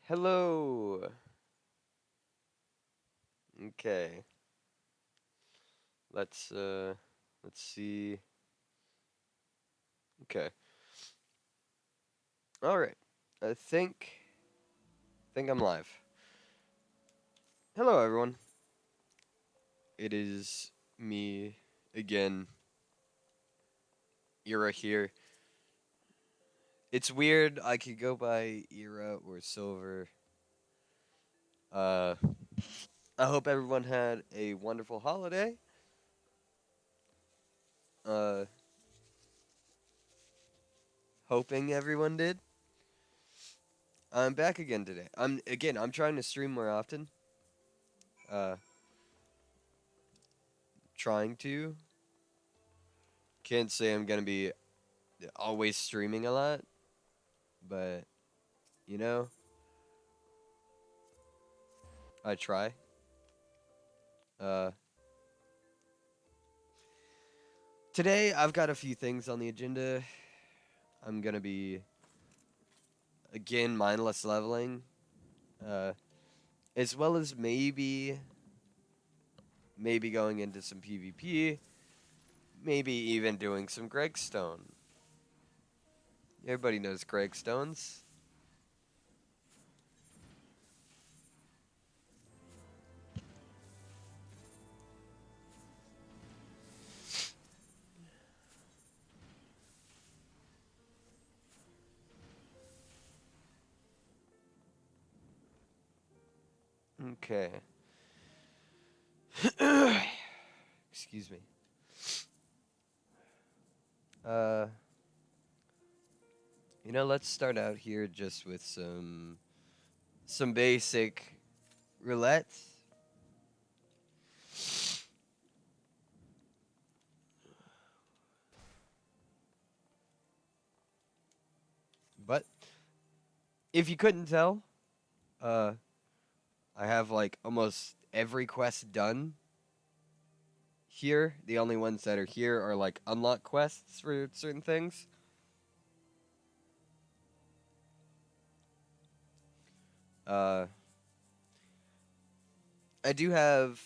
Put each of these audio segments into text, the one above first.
Hello. Okay. Let's see. Okay. All right. I think I'm live. Hello everyone. It is me again, Era here. It's weird. I could go by Era or Silver. Uh I hope everyone had a wonderful holiday. Uh Hoping everyone did. I'm back again today. I'm trying to stream more often. Uh Trying to. Can't say I'm gonna be always streaming a lot, but you know, I try. Uh, Today I've got a few things on the agenda. I'm gonna be again mindless leveling, uh, as well as maybe going into some PvP, maybe even doing some Gregstone. Everybody knows Gregstones. Okay. Excuse me. Uh, let's start out here just with some basic roulette. But if you couldn't tell, uh, I have like almost every quest done here. The only ones that are here are like unlock quests for certain things. Uh, I do have,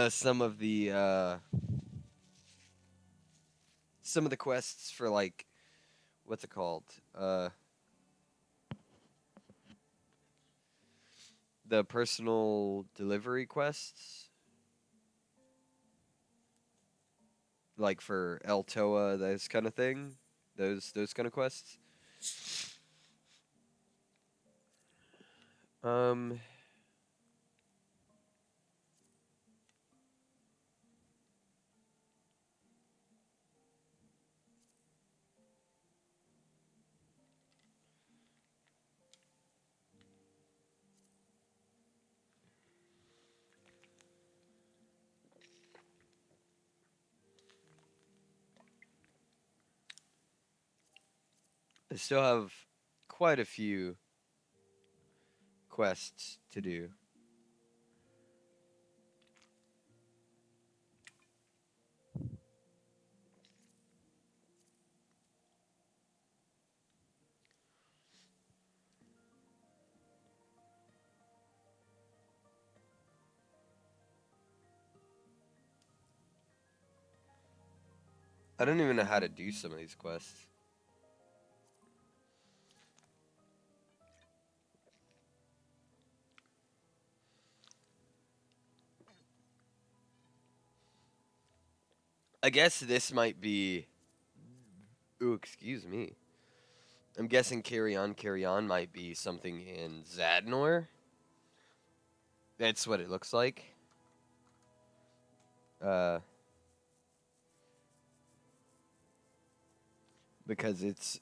some of the quests for like what's it called? The personal delivery quests, like for El Toa, those kind of thing. Those kind of quests. Um, I still have quite a few quests to do. I don't even know how to do some of these quests. I guess this might be. Ooh, excuse me. I'm guessing Carry On might be something in Zadnor. That's what it looks like. Uh, because it's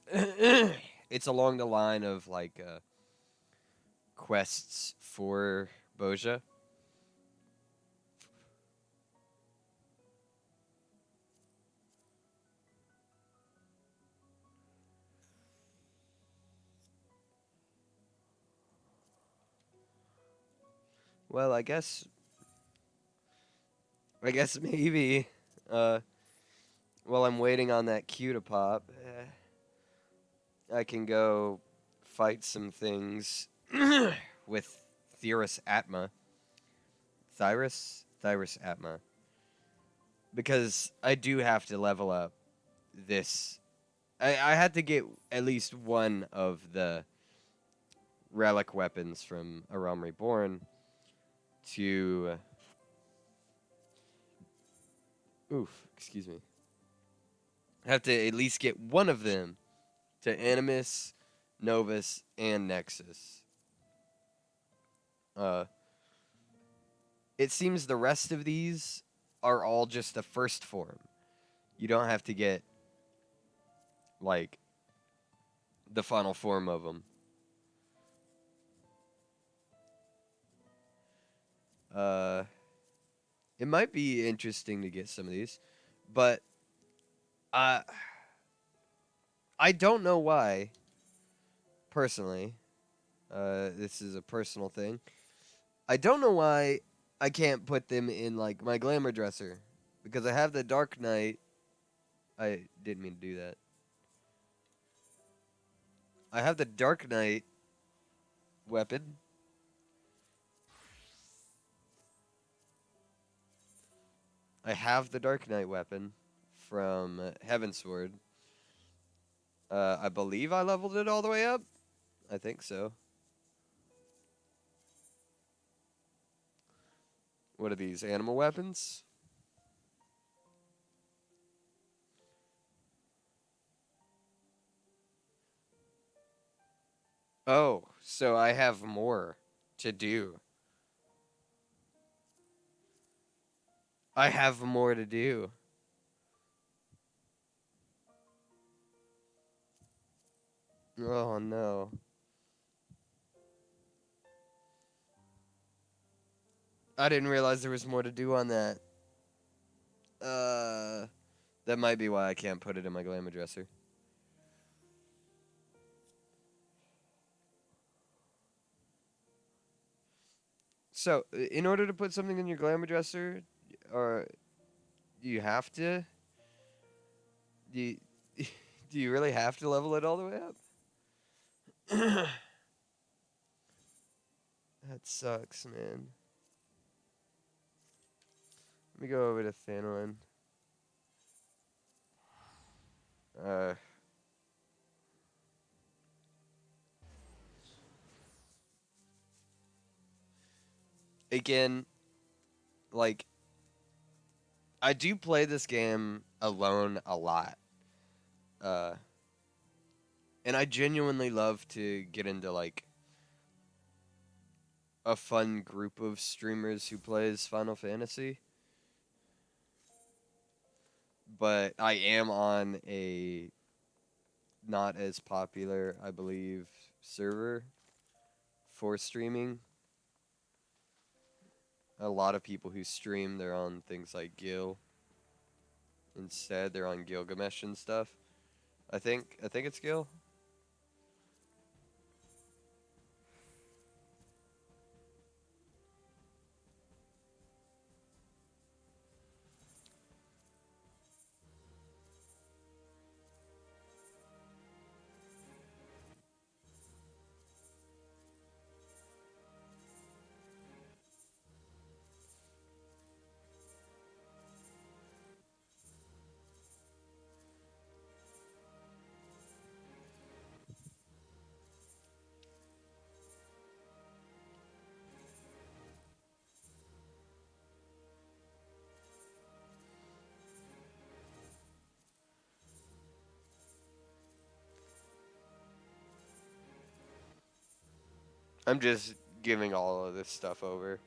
it's along the line of like quests for Boja. Well, I guess maybe uh, while I'm waiting on that queue to pop, I can go fight some things with Thyris Atma. Thyris Atma. Because I do have to level up this. I had to get at least one of the relic weapons from A Realm Reborn to. Excuse me. I have to at least get one of them to Animus, Novus, and Nexus. It seems the rest of these are all just the first form. You don't have to get, like, the final form of them. It might be interesting to get some of these, but I don't know why, personally. This is a personal thing. I don't know why I can't put them in, like, my glamour dresser. Because I have the Dark Knight. I didn't mean to do that. I have the Dark Knight weapon. I have the Dark Knight weapon from Heavensward. I believe I leveled it all the way up. I think so. What are these, animal weapons? Oh, so I have more to do. I have more to do. Oh no. I didn't realize there was more to do on that. That might be why I can't put it in my glamour dresser. So, in order to put something in your glamour dresser, or do you have to? Do you, do you really have to level it all the way up? That sucks, man. Let me go over to Thanwin. Again, like, I do play this game alone a lot. Uh, and I genuinely love to get into, like, a fun group of streamers who plays Final Fantasy. But I am on a not as popular, I believe, server for streaming. A lot of people who stream, they're on things like Gil. Instead, they're on Gilgamesh and stuff. I think it's Gil. I'm just giving all of this stuff over.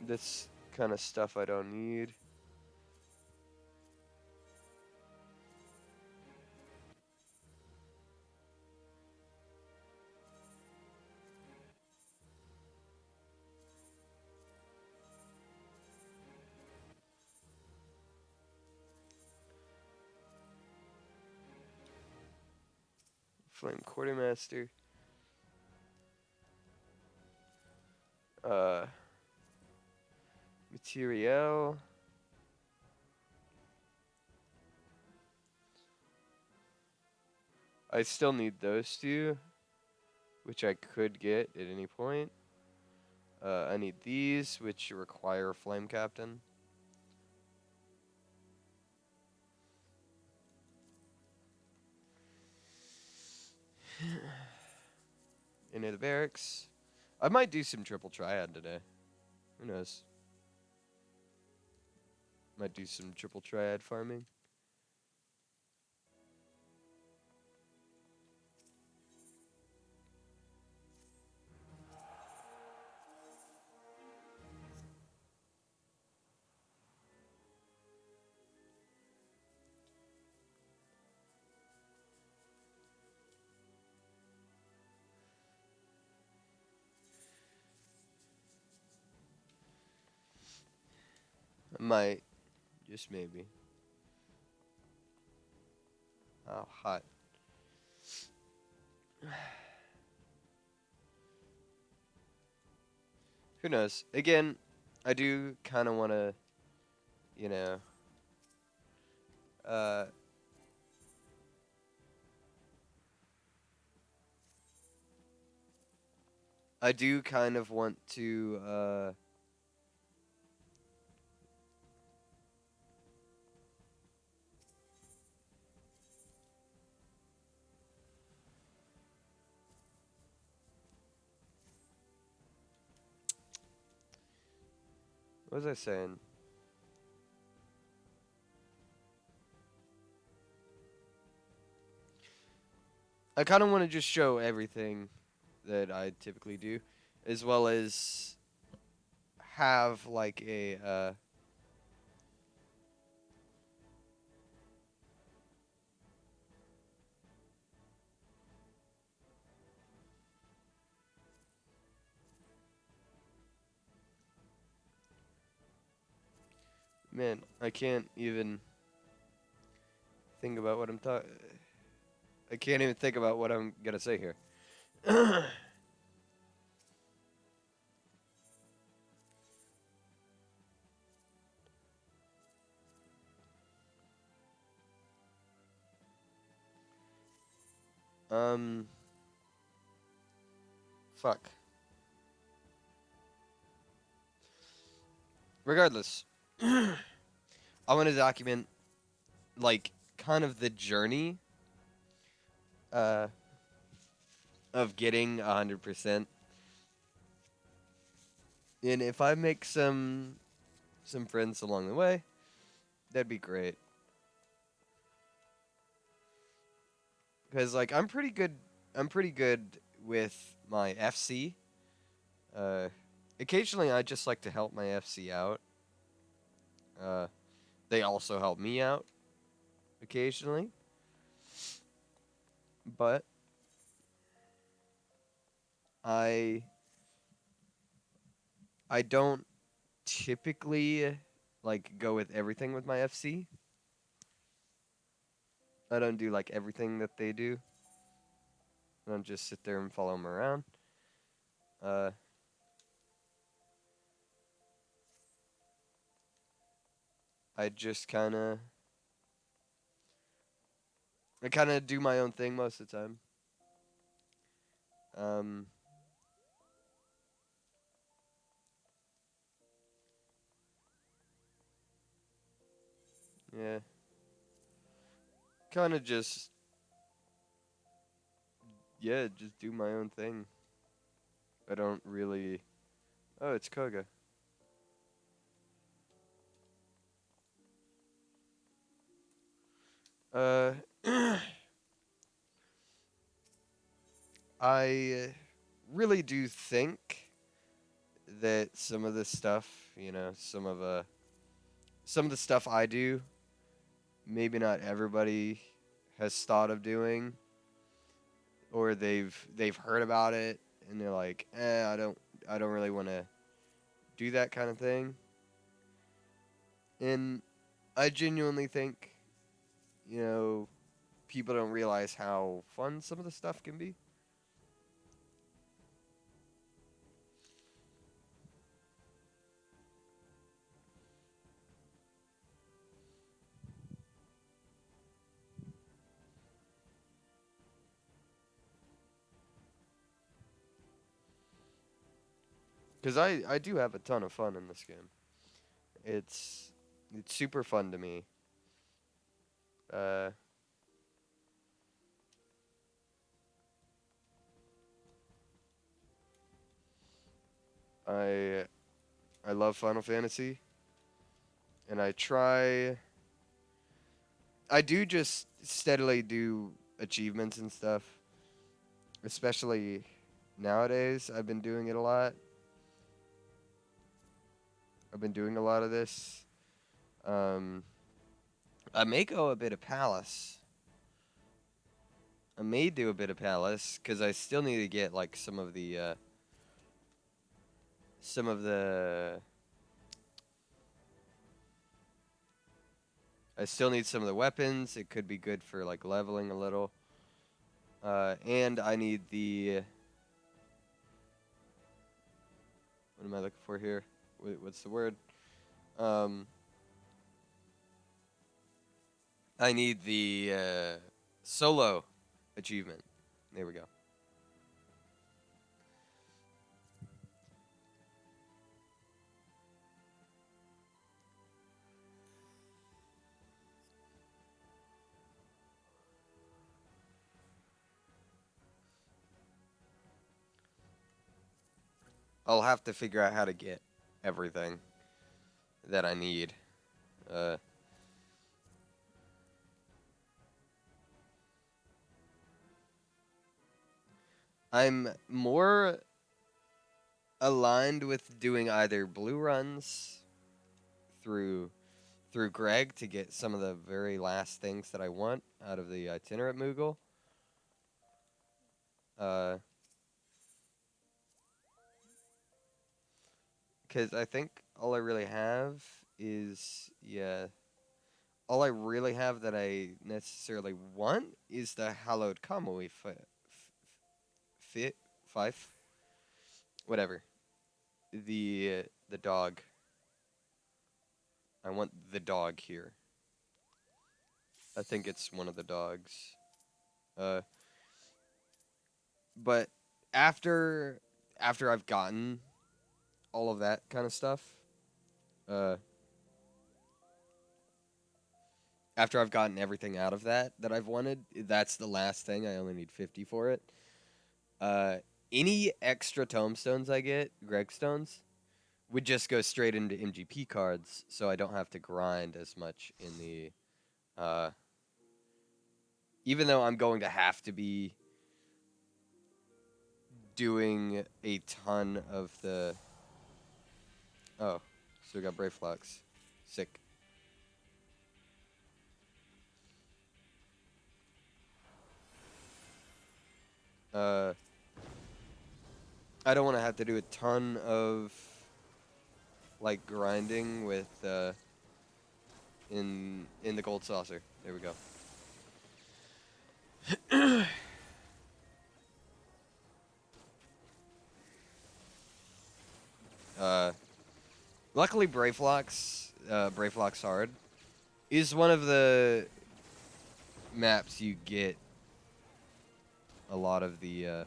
This kind of stuff I don't need. Flame Quartermaster. Uh, Materiel. I still need those two, which I could get at any point. I need these, which require Flame Captain. Into the barracks. I might do some triple triad today. Who knows? Might do some triple triad farming. I might. Just maybe. Oh, hot. Who knows? Again, I do kind of want to, you know, uh, I do kind of want to, what was I saying? I kind of want to just show everything that I typically do, as well as have like a, man, I can't even think about what I'm talking. I can't even think about what I'm gonna say here. um, fuck. Regardless, I want to document like kind of the journey uh of getting 100%. And if I make some friends along the way, that'd be great. Cuz like I'm pretty good with my FC. Uh Occasionally I just like to help my FC out. Uh they also help me out occasionally. But I I don't typically like go with everything with my FC. I don't do like everything that they do. I don't just sit there and follow them around. Uh, I just kind of do my own thing most of the time. Um, yeah, kind of just yeah, just do my own thing. I don't really. Oh, it's Koga. Uh, I really do think that some of the stuff, some of the stuff I do, maybe not everybody has thought of doing, or they've heard about it and they're like, I don't really want to do that kind of thing. And I genuinely think, you know, people don't realize how fun some of the stuff can be. Because I do have a ton of fun in this game. It's super fun to me. Uh, I I love Final Fantasy, and I do just steadily do achievements and stuff, especially nowadays. I've been doing it a lot. I've been doing a lot of this. Um, I may go a bit of Palace. I may do a bit of Palace because I still need to get like some of the. I still need some of the weapons. It could be good for like leveling a little. And I need the. What am I looking for here? What's the word? Um, I need the solo achievement. There we go. I'll have to figure out how to get everything that I need. Uh, I'm more aligned with doing either blue runs through Greg to get some of the very last things that I want out of the itinerant Moogle. Because I think all I really have is, yeah, all I really have that I necessarily want is the hallowed Kamui fit five, whatever. The dog. I want the dog here. I think it's one of the dogs. Uh, but after I've gotten all of that kind of stuff, uh, after I've gotten everything out of that I've wanted, that's the last thing. I only need 50 for it. Uh, any extra tomestones I get, Greg stones, would just go straight into MGP cards, so I don't have to grind as much in the. Even though I'm going to have to be doing a ton of the. Oh, so we got Brave Flux. Sick. Uh, I don't want to have to do a ton of like grinding with in the gold saucer. There we go. uh, Luckily, Brave Flux Hard, is one of the maps you get a lot of the.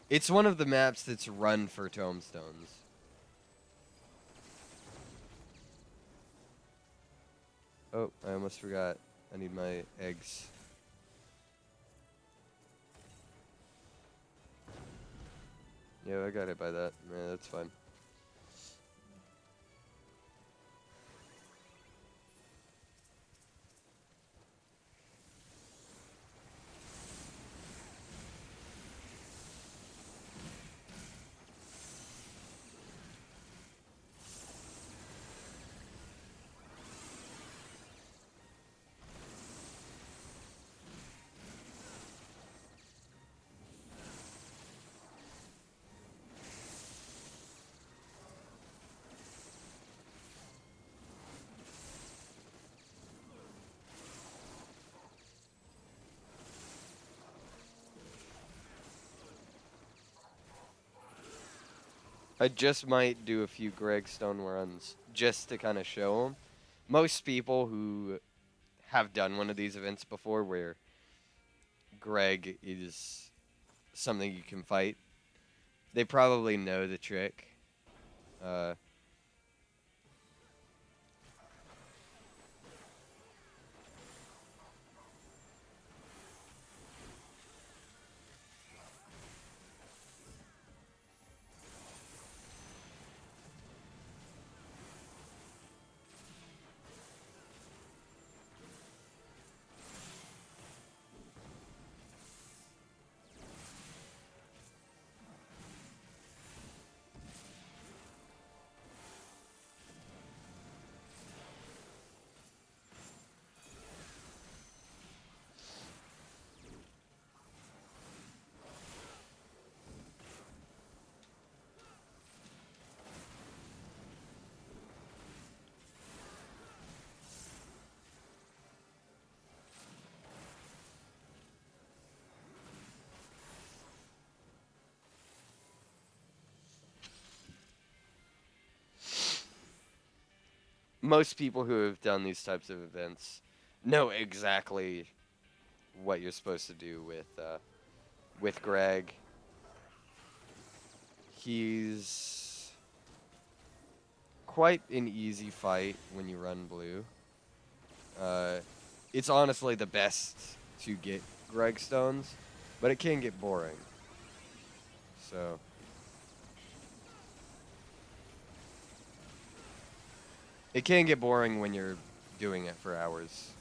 It's one of the maps that's run for tomestones. Oh, I almost forgot. I need my eggs. Yeah, I got hit by that. Yeah, that's fine. I just might do a few Greg Stone runs just to kind of show them. Most people who have done one of these events before where Greg is something you can fight, they probably know the trick. Uh, most people who have done these types of events know exactly what you're supposed to do with Greg. He's quite an easy fight when you run blue. Uh, it's honestly the best to get Greg stones, but it can get boring. So it can get boring when you're doing it for hours.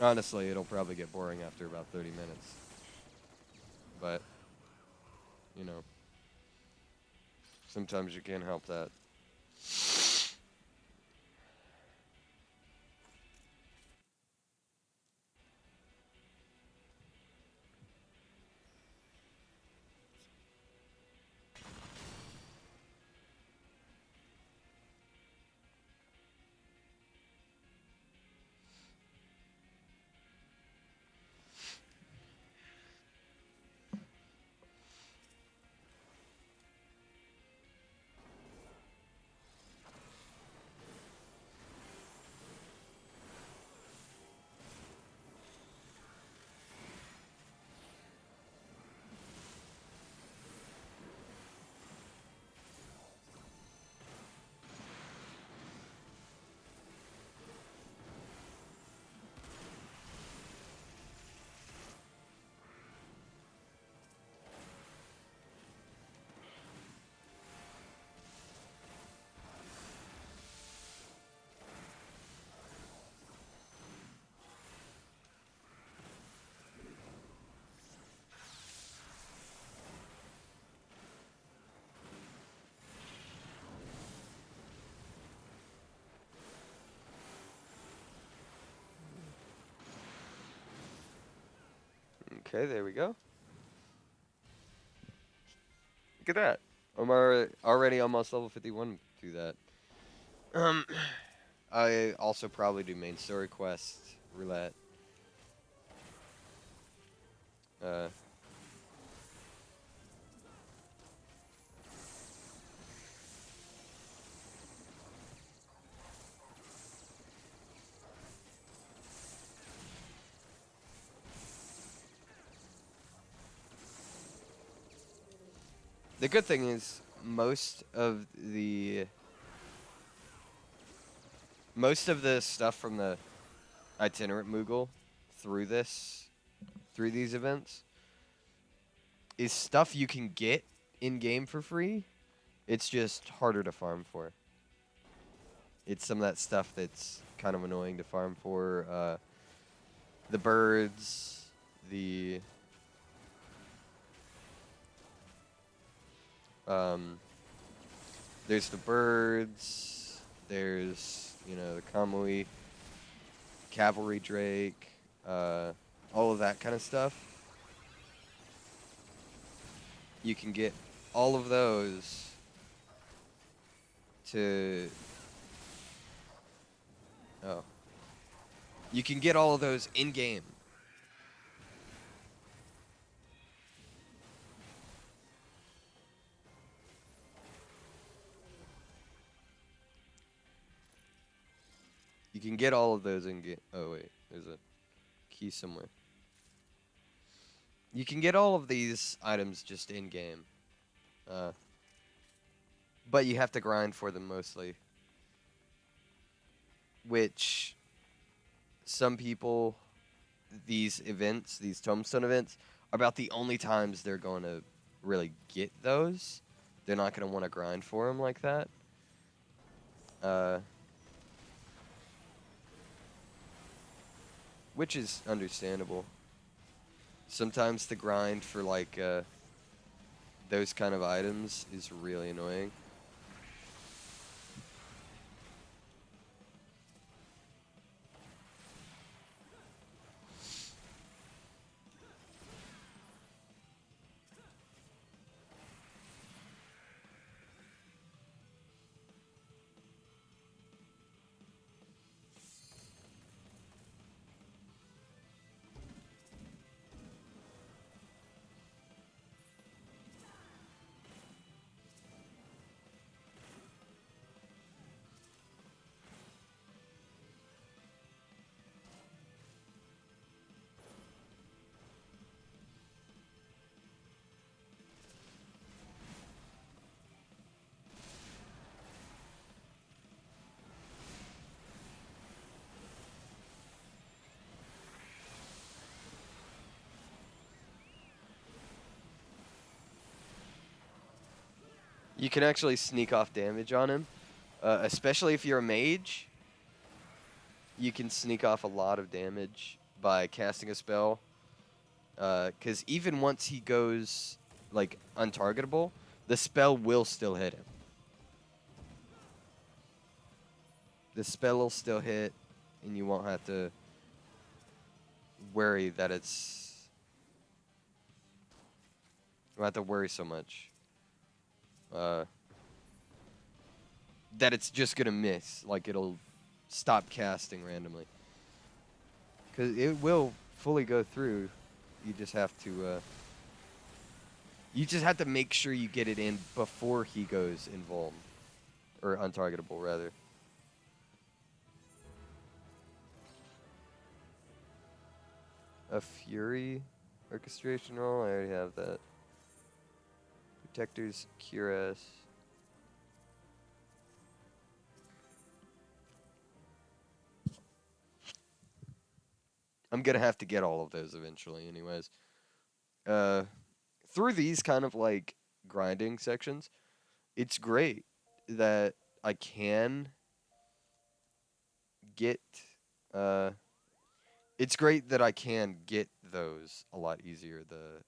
Honestly, it'll probably get boring after about 30 minutes. But, you know, sometimes you can't help that. Okay, there we go. Look at that. I'm already almost level 51 through that. Um, I also probably do main story quest, roulette. Uh, the good thing is most of the stuff from the itinerant Moogle through through these events is stuff you can get in game for free. It's just harder to farm for. It's some of that stuff that's kind of annoying to farm for. The birds, the um, there's the birds. There's the Kamui cavalry drake, all of that kind of stuff. You can get all of those to oh. You can get all of those in game. You can get all of those in game. Oh wait, there's a key somewhere. You can get all of these items just in game, but you have to grind for them mostly. Which some people, these events, these tombstone events, are about the only times they're going to really get those. They're not going to want to grind for them like that. Which is understandable. Sometimes the grind for like those kind of items is really annoying. You can actually sneak off damage on him, especially if you're a mage. You can sneak off a lot of damage by casting a spell. Because even once he goes like untargetable, the spell will still hit him. The spell will still hit, and you won't have to worry that it's. You won't have to worry so much. That it's just gonna miss. Like it'll stop casting randomly. Because it will fully go through. You just have to. You just have to make sure you get it in before he goes invuln. Or untargetable, rather. A Fury orchestration roll? I already have that. Protector's Cuirass. I'm gonna have to get all of those eventually, anyways. Through these kind of like grinding sections, it's great that I can get. Uh, it's great that I can get those a lot easier. The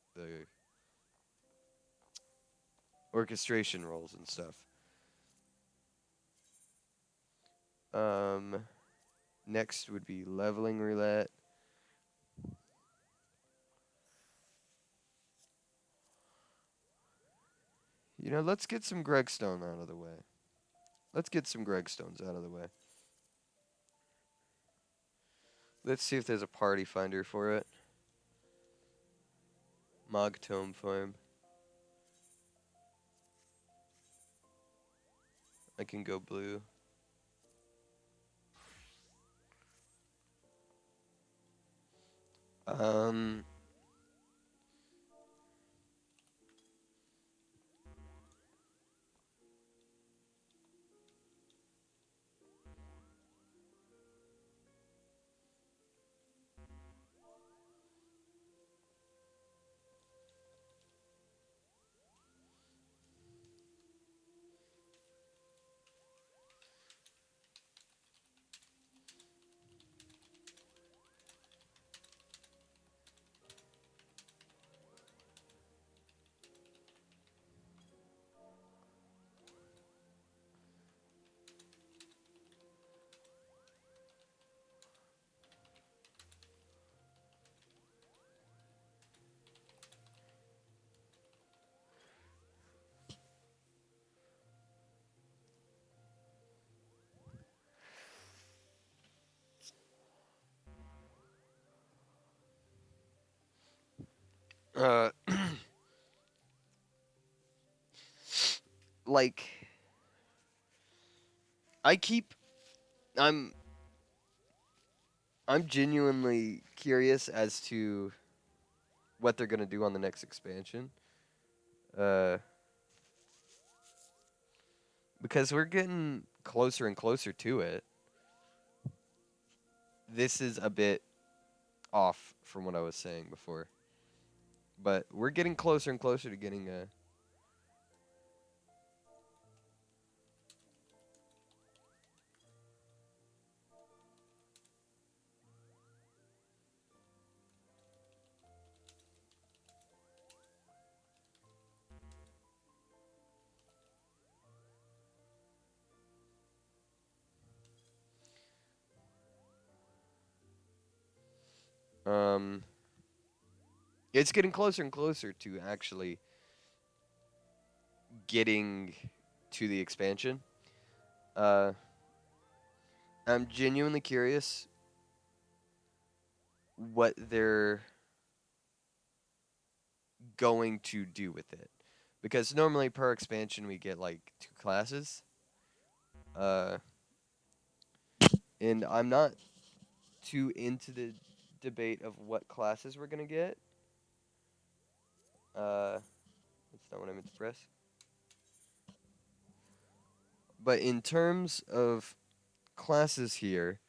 orchestration rolls and stuff. Next would be leveling roulette. You know, let's get some Gregstone out of the way. Let's get some Gregstones out of the way. Let's see if there's a party finder for it. Mog Tome Farm. I can go blue. Um... Uh... like... I keep... I'm... I'm genuinely curious as to what they're gonna do on the next expansion. Uh, because we're getting closer and closer to it. This is a bit off from what I was saying before, but we're getting closer and closer to getting a. Um, it's getting closer and closer to actually getting to the expansion. Uh, I'm genuinely curious what they're going to do with it. Because normally per expansion we get like 2 classes. Uh, and I'm not too into the debate of what classes we're gonna get. That's not what I meant to press. But in terms of classes here,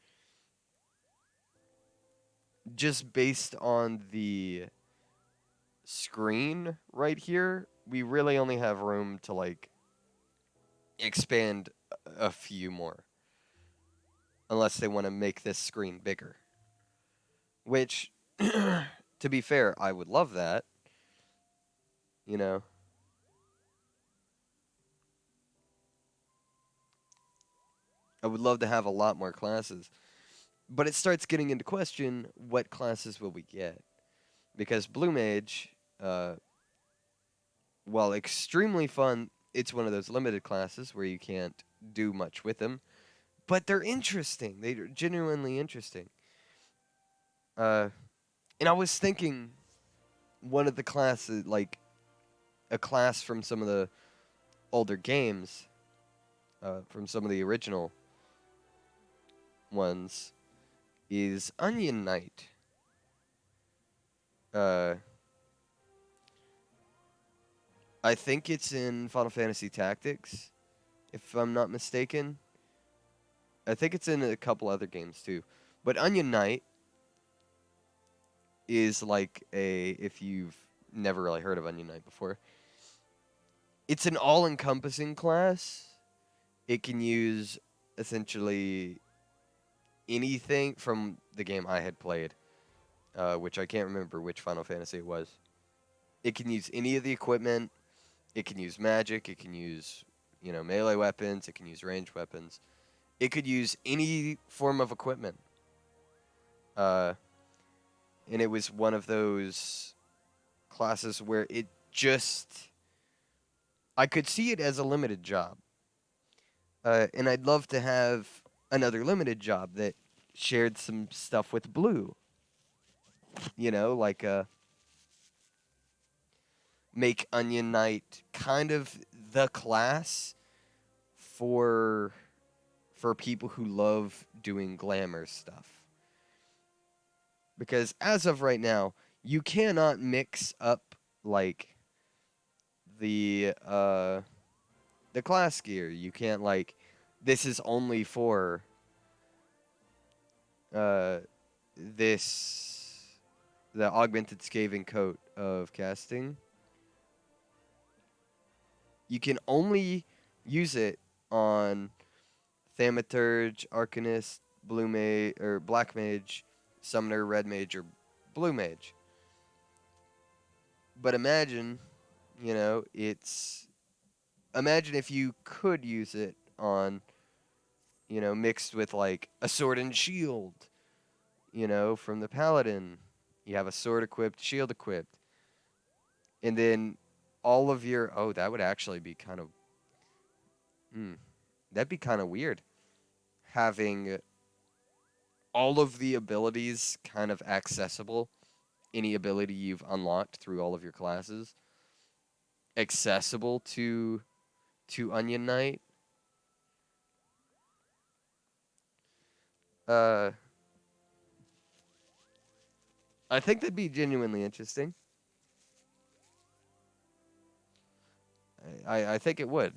just based on the screen right here, we really only have room to like expand a few more. Unless they want to make this screen bigger. Which, to be fair, I would love that. You know, I would love to have a lot more classes. But it starts getting into question, what classes will we get? Because Blue Mage, uh, while extremely fun, it's one of those limited classes where you can't do much with them. But they're interesting. They're genuinely interesting. Uh, and I was thinking one of the classes, like a class from some of the older games, from some of the original ones, is Onion Knight. Uh, I think it's in Final Fantasy Tactics, if I'm not mistaken. I think it's in a couple other games too. But Onion Knight is like a, if you've never really heard of Onion Knight before, it's an all encompassing class. It can use essentially anything from the game I had played, which I can't remember which Final Fantasy it was. It can use any of the equipment. It can use magic. It can use, melee weapons. It can use ranged weapons. It could use any form of equipment. Uh, and it was one of those classes where it just, I could see it as a limited job. And I'd love to have another limited job that shared some stuff with Blue. Like make Onion Knight kind of the class for people who love doing glamour stuff. Because as of right now, you cannot mix up like the class gear. You can't like this is only for uh this the augmented scathing coat of casting. You can only use it on Thaumaturge, Arcanist, Blue Mage or Black Mage, Summoner, Red Mage, or Blue Mage. But imagine if you could use it on, mixed with like a sword and shield, from the Paladin. You have a sword equipped, shield equipped. And then all of your, oh, that would actually be kind of, that'd be kind of weird. Having all of the abilities kind of accessible, any ability you've unlocked through all of your classes, accessible to Onion Knight. Uh, I think that'd be genuinely interesting. I think it would.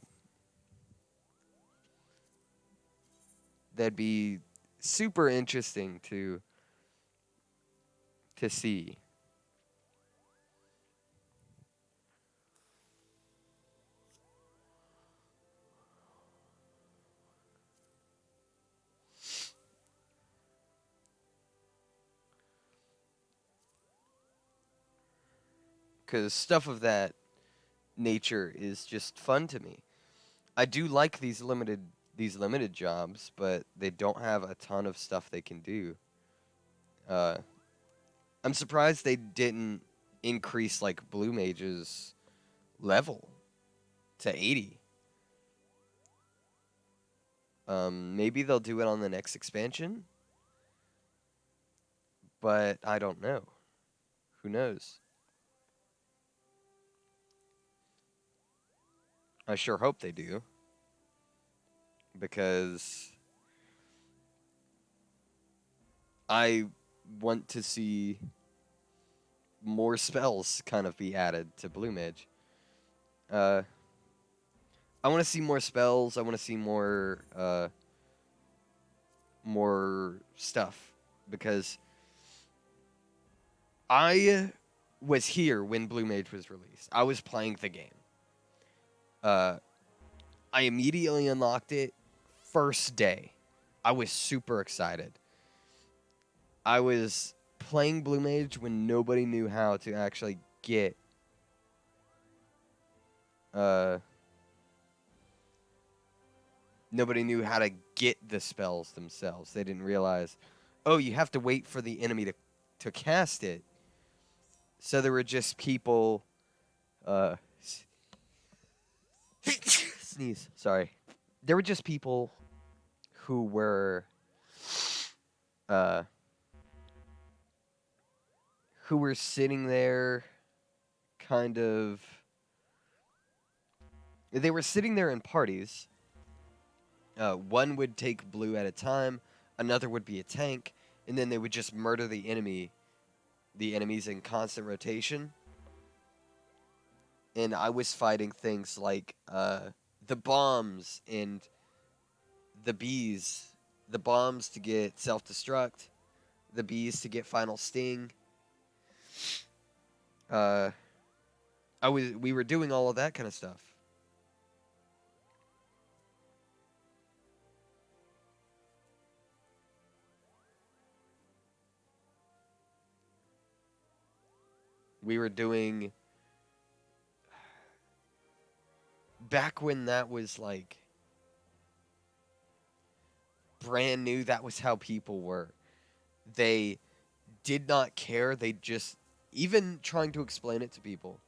That'd be super interesting to see. Because stuff of that nature is just fun to me. I do like these limited jobs, but they don't have a ton of stuff they can do. Uh, I'm surprised they didn't increase like Blue Mage's level to 80. Maybe they'll do it on the next expansion, but I don't know. Who knows? I sure hope they do, because I want to see more spells kind of be added to Blue Mage. Uh, I want to see more spells. I want to see more stuff, because I was here when Blue Mage was released. I was playing the game. Uh, I immediately unlocked it first day. I was super excited. I was playing Blue Mage when nobody knew how to actually get nobody knew how to get the spells themselves. They didn't realize, oh, you have to wait for the enemy to cast it. So there were just people sneeze, sorry. There were just people who were uh who were sitting there kind of, they were sitting there in parties. One would take blue at a time, another would be a tank, and then they would just murder the enemies in constant rotation. And I was fighting things like the bombs and the bees. The bombs to get self-destruct, the bees to get final sting. We were doing all of that kind of stuff. We were doing, back when that was like brand new, that was how people were. They did not care. They just, even trying to explain it to people.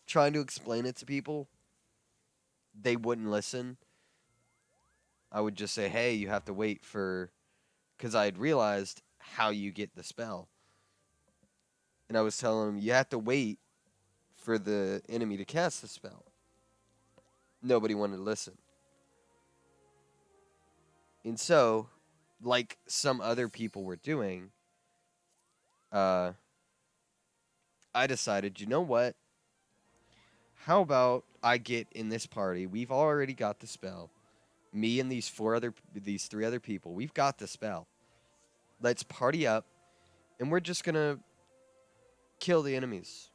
Trying to explain it to people, they wouldn't listen. I would just say, hey, you have to wait for, because I had realized how you get the spell. And I was telling them, you have to wait for the enemy to cast the spell. Nobody wanted to listen. And so, like some other people were doing, I decided, you know what? How about I get in this party? We've already got the spell. Me and these three other people, we've got the spell. Let's party up, and we're just gonna kill the enemies.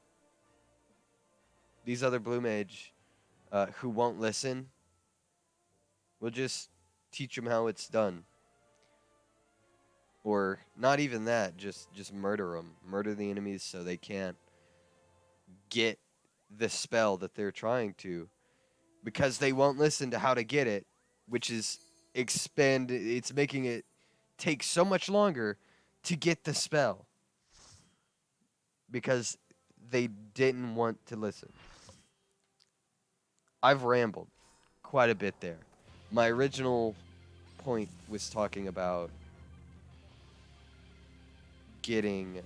These other blue mage who won't listen, we'll just teach them how it's done. Or not even that, just murder them. Murder the enemies so they can't get the spell that they're trying to, because they won't listen to how to get it, which is it's making it take so much longer to get the spell because they didn't want to listen. I've rambled quite a bit there. My original point was talking about getting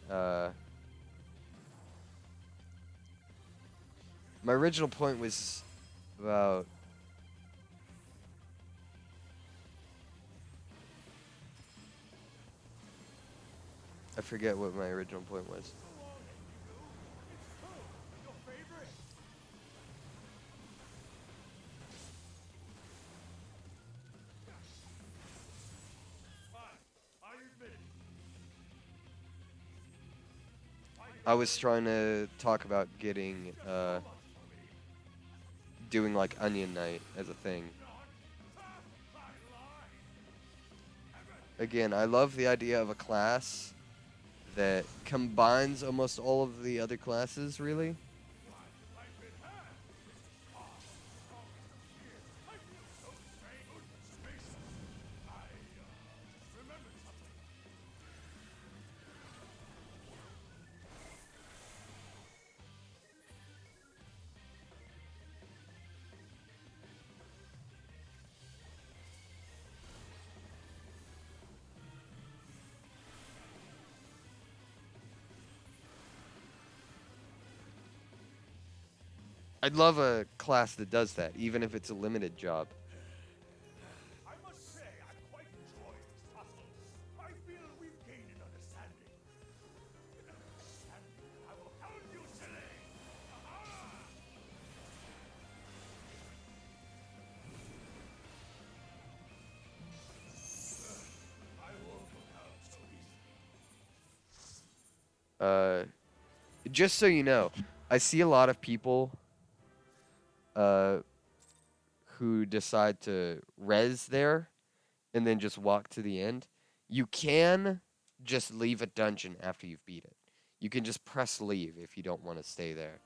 my original point was about I forget what my original point was. I was trying to talk about getting, doing like Onion Knight as a thing. Again, I love the idea of a class that combines almost all of the other classes, really. I'd love a class that does that, even if it's a limited job. I must say, I quite enjoy this tussle. I feel we've gained an understanding. An understanding I will help you today. I won't look out so easily. Just so you know, I see a lot of people who decide to res there and then just walk to the end. You can just leave a dungeon after you've beat it. You can just press leave if you don't want to stay there.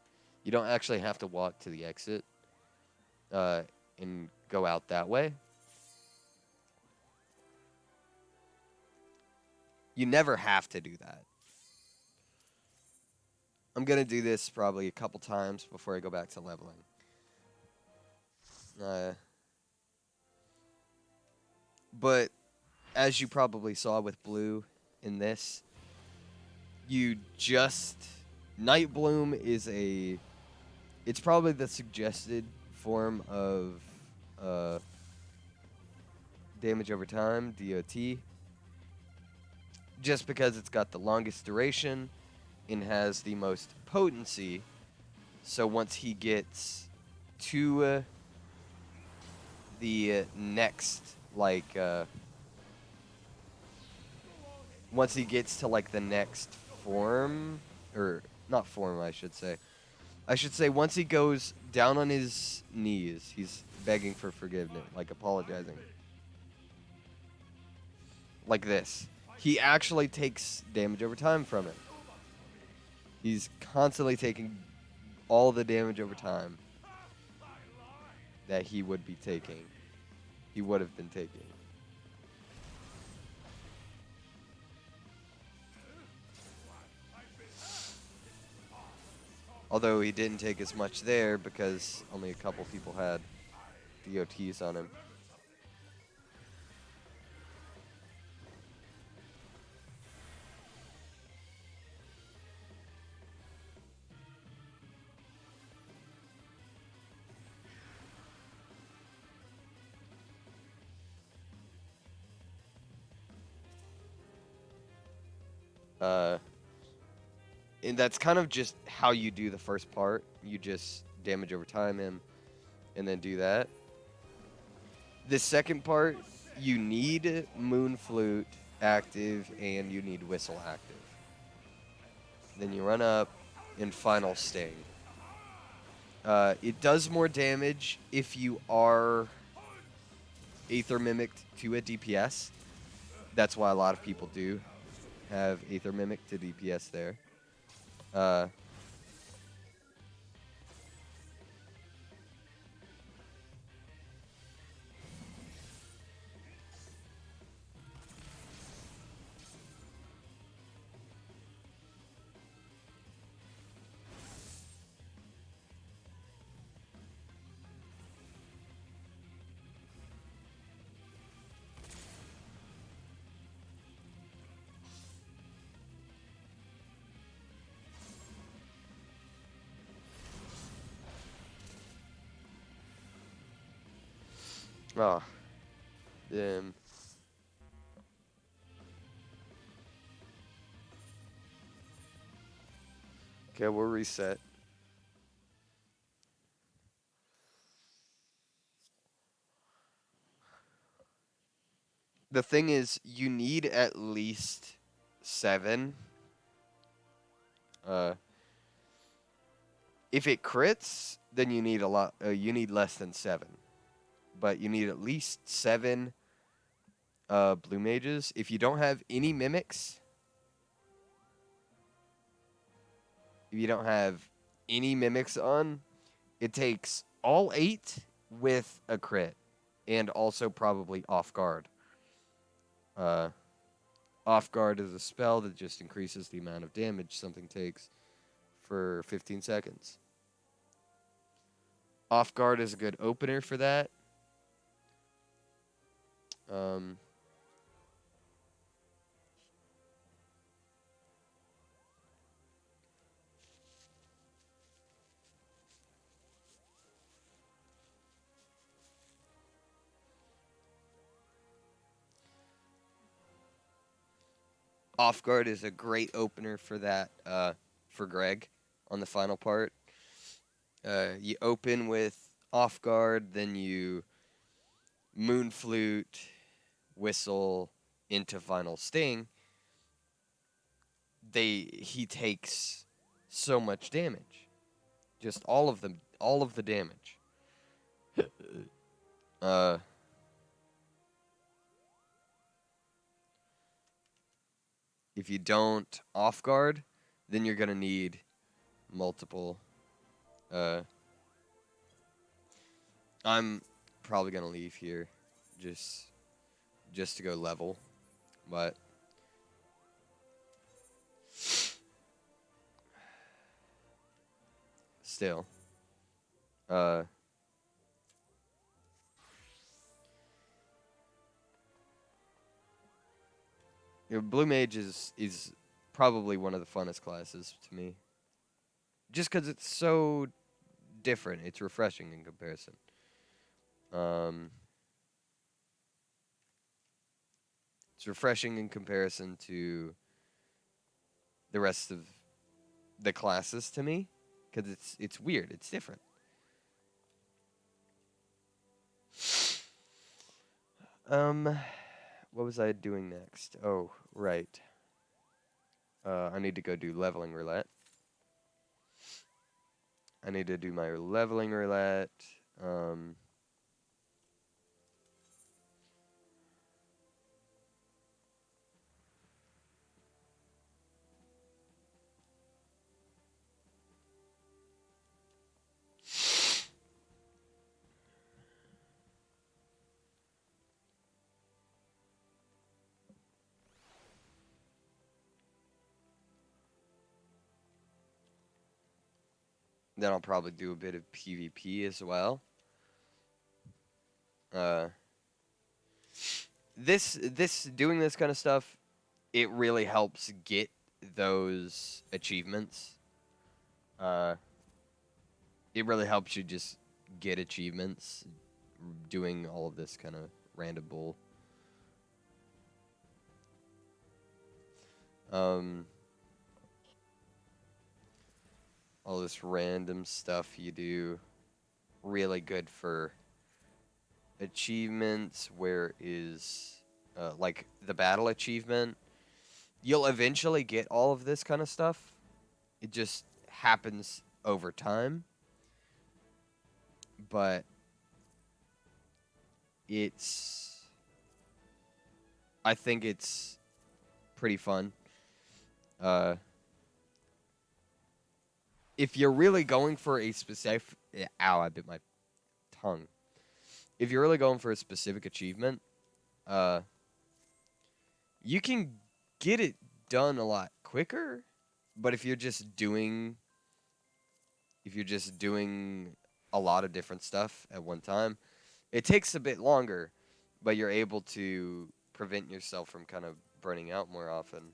You don't actually have to walk to the exit and go out that way. You never have to do that. I'm going to do this probably a couple times before I go back to leveling. But as you probably saw with Blue in this, you just... Night Bloom is a... It's probably the suggested form of damage over time, DOT. Just because it's got the longest duration and has the most potency. So once he gets to the next, like... once he gets to, like, the next form... Or, not form, I should say. I should say once he goes down on his knees, he's begging for forgiveness, like apologizing. Like this. He actually takes damage over time from it. He's constantly taking all the damage over time that he would be taking. He would have been taking. Although he didn't take as much there because only a couple people had DOTs on him. And that's kind of just how you do the first part. You just damage over time him and then do that. The second part, you need Moon Flute active and you need Whistle active. Then you run up and Final Sting. It does more damage if you are Aether Mimicked to a DPS. That's why a lot of people do have Aether Mimic to DPS there. Oh. Okay, we'll reset. The thing is, you need at least 7. Uh, if it crits, then you need a lot. You need less than 7, but you need at least 7 blue mages. If you don't have any mimics, on, it takes all 8 with a crit, and also probably off guard. Off guard is a spell that just increases the amount of damage something takes for 15 seconds. Off guard is a good opener for that. Um, Off guard is a great opener for that, for Greg on the final part. You open with off guard, then you moon flute, whistle into final sting. He takes so much damage, just all of them, all of the damage. uh, if you don't off guard, then you're gonna need multiple. I'm probably gonna leave here, just to go level, but still, blue mage is probably one of the funnest classes to me, just because it's so different. It's refreshing in comparison. It's refreshing in comparison to the rest of the classes to me, because it's weird. It's different. What was I doing next? Oh, right. I need to go do leveling roulette. I need to do my leveling roulette. Then I'll probably do a bit of PvP as well. This doing this kind of stuff, it really helps get those achievements. It really helps you just get achievements doing all of this kind of random bull. All this random stuff you do, really good for achievements. Where is like the battle achievement? You'll eventually get all of this kind of stuff. It just happens over time. But I think it's pretty fun. If you're really going for a specific, ow, I bit my tongue. If you're really going for a specific achievement, you can get it done a lot quicker. But if you're just doing a lot of different stuff at one time, it takes a bit longer, but you're able to prevent yourself from kind of burning out more often.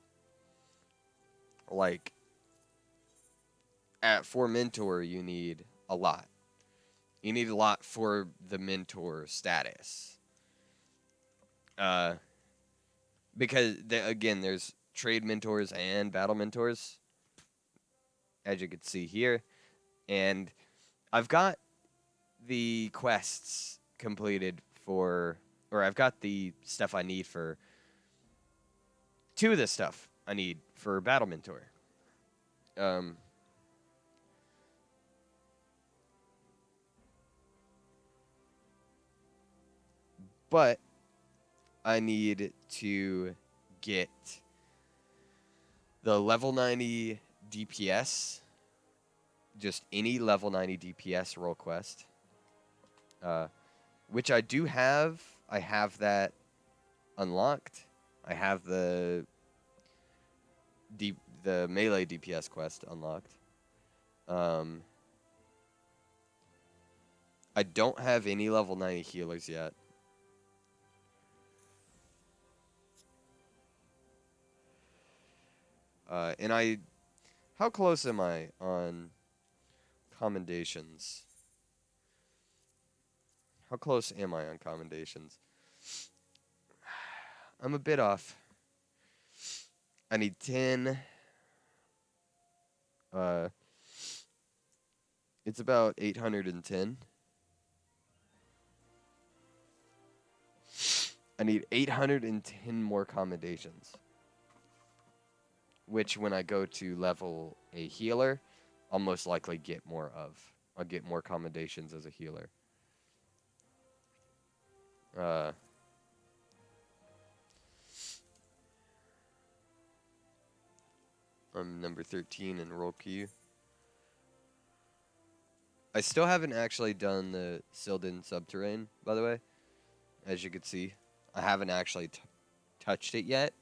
Like, for mentor, you need a lot. You need a lot for the mentor status. Because, again, there's trade mentors and battle mentors. as you can see here. And I've got the quests completed for, or I've got the stuff I need for 2 of the stuff I need for Battle Mentor. But I need to get the level 90 DPS, just any level 90 DPS role quest, which I do have. I have that unlocked. I have the melee DPS quest unlocked. I don't have any level 90 healers yet. And how close am I on commendations? How close am I on commendations? I'm a bit off. I need 10. It's about 810. I need 810 more commendations. Which, when I go to level a healer, I'll most likely get more of. I'll get more commendations as a healer. I'm number 13 in role queue. I still haven't actually done the Sylvan Subterrane, by the way. As you can see, I haven't actually touched it yet.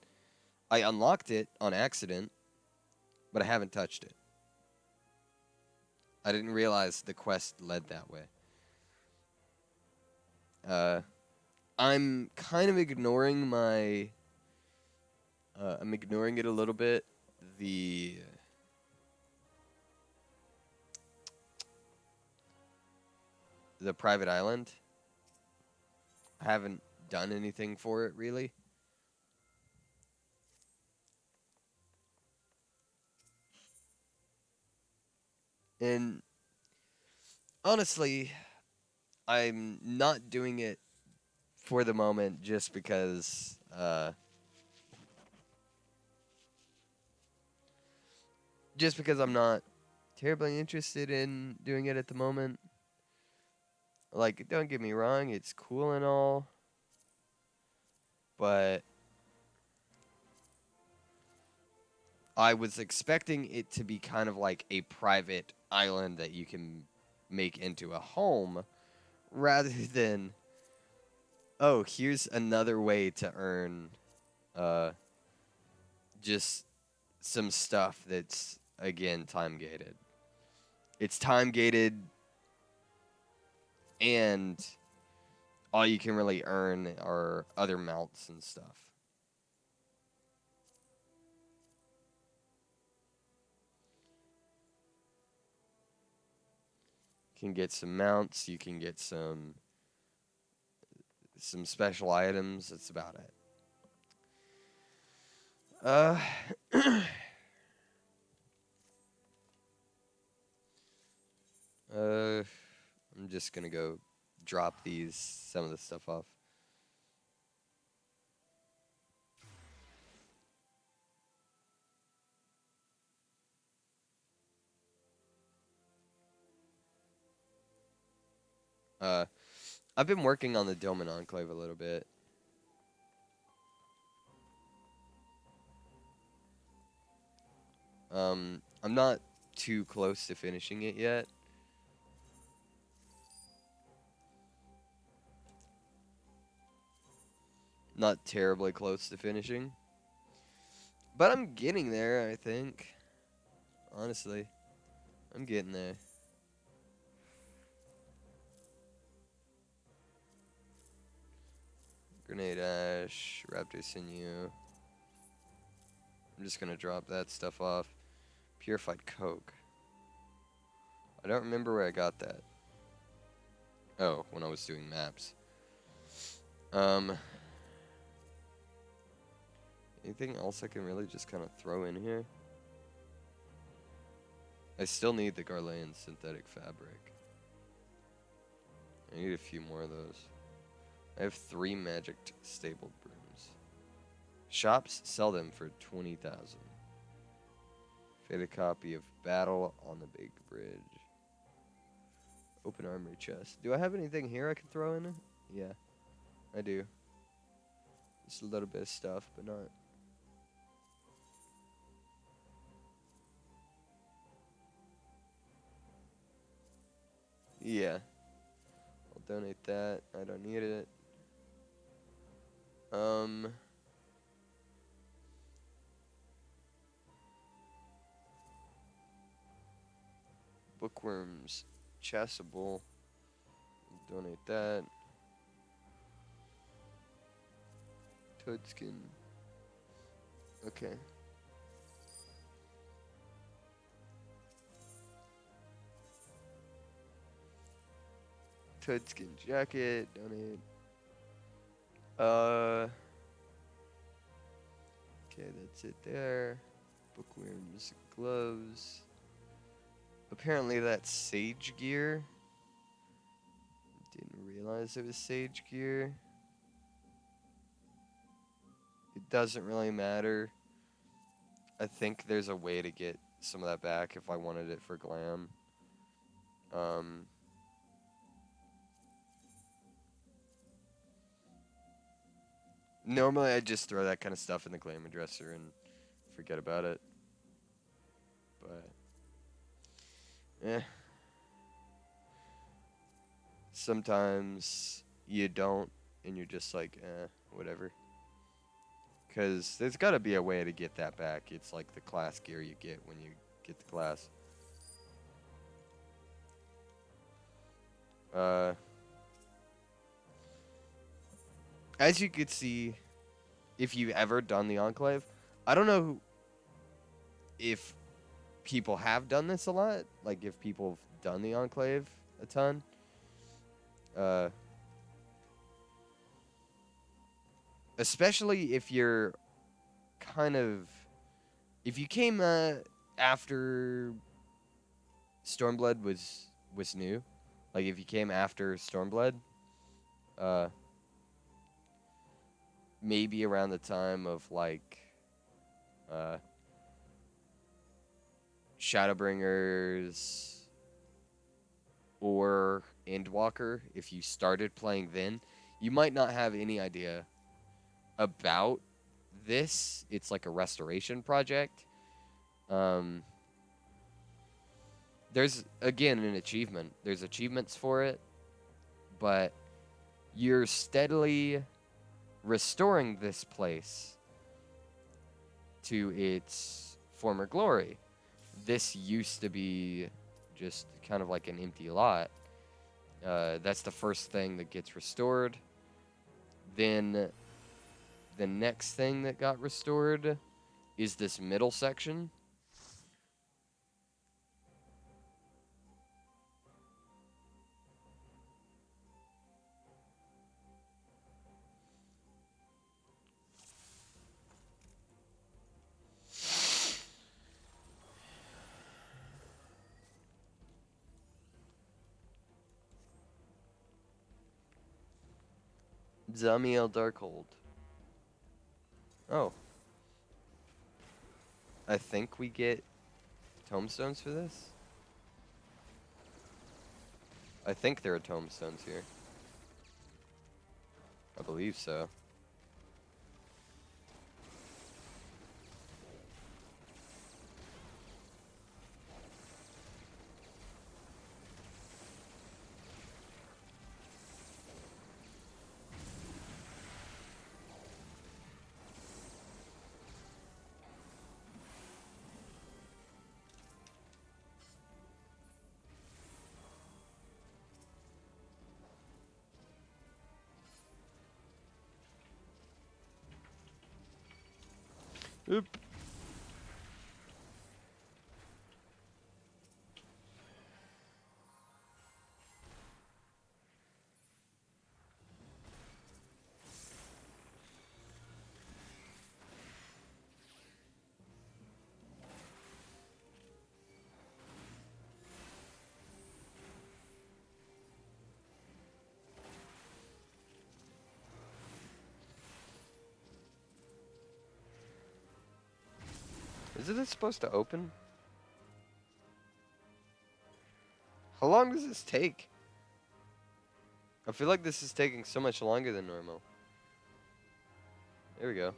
I unlocked it on accident, but I haven't touched it. I didn't realize the quest led that way. I'm kind of ignoring my... I'm ignoring it a little bit. The private island. I haven't done anything for it, really. And honestly, I'm not doing it for the moment just because I'm not terribly interested in doing it at the moment. Like, don't get me wrong, it's cool and all, but I was expecting it to be kind of like a private island that you can make into a home, rather than, oh, here's another way to earn just some stuff that's, again, time gated. It's time gated, and all you can really earn are other mounts and stuff. You can get some mounts, you can get some special items. That's about it. I'm just gonna go drop some of the stuff off. I've been working on the Doman Enclave a little bit. I'm not too close to finishing it yet. Not terribly close to finishing. But I'm getting there, I think. Honestly, I'm getting there. Grenade Ash, Raptor Sinew. I'm just gonna drop that stuff off. Purified Coke. I don't remember where I got that. Oh, when I was doing maps. Anything else I can really just kind of throw in here? I still need the Garlean synthetic fabric. I need a few more of those. I have 3 magic stabled brooms. Shops sell them for 20,000. Faded copy of Battle on the Big Bridge. Open armory chest. Do I have anything here I can throw in it? Yeah, I do. Just a little bit of stuff, but not. Yeah. I'll donate that. I don't need it. Bookworms. Chastable. Donate that. Toadskin. Okay. Toadskin jacket. Donate. Okay, that's it there. Bookworms gloves. Apparently that's sage gear. Didn't realize it was sage gear. It doesn't really matter. I think there's a way to get some of that back if I wanted it for glam. Normally I just throw that kind of stuff in the glamour dresser and forget about it. But sometimes you don't and you're just like, whatever. Because there's got to be a way to get that back. It's like the class gear you get when you get the class. As you could see, if you've ever done the Enclave, I don't know if people have done this a lot. Like, if people have done the Enclave a ton. Especially if you're kind of... If you came after Stormblood was new. Like, if you came after Stormblood, maybe around the time of, like, Shadowbringers or Endwalker, if you started playing then, you might not have any idea about this. It's like a restoration project. There's, again, an achievement. There's achievements for it, but you're steadily restoring this place to its former glory. This used to be just kind of like an empty lot. That's the first thing that gets restored. Then the next thing that got restored is this middle section. Zamiel Darkhold. Oh. I think we get tomestones for this. I think there are tomestones here. I believe so. Oop. Isn't it supposed to open? How long does this take? I feel like this is taking so much longer than normal. There we go.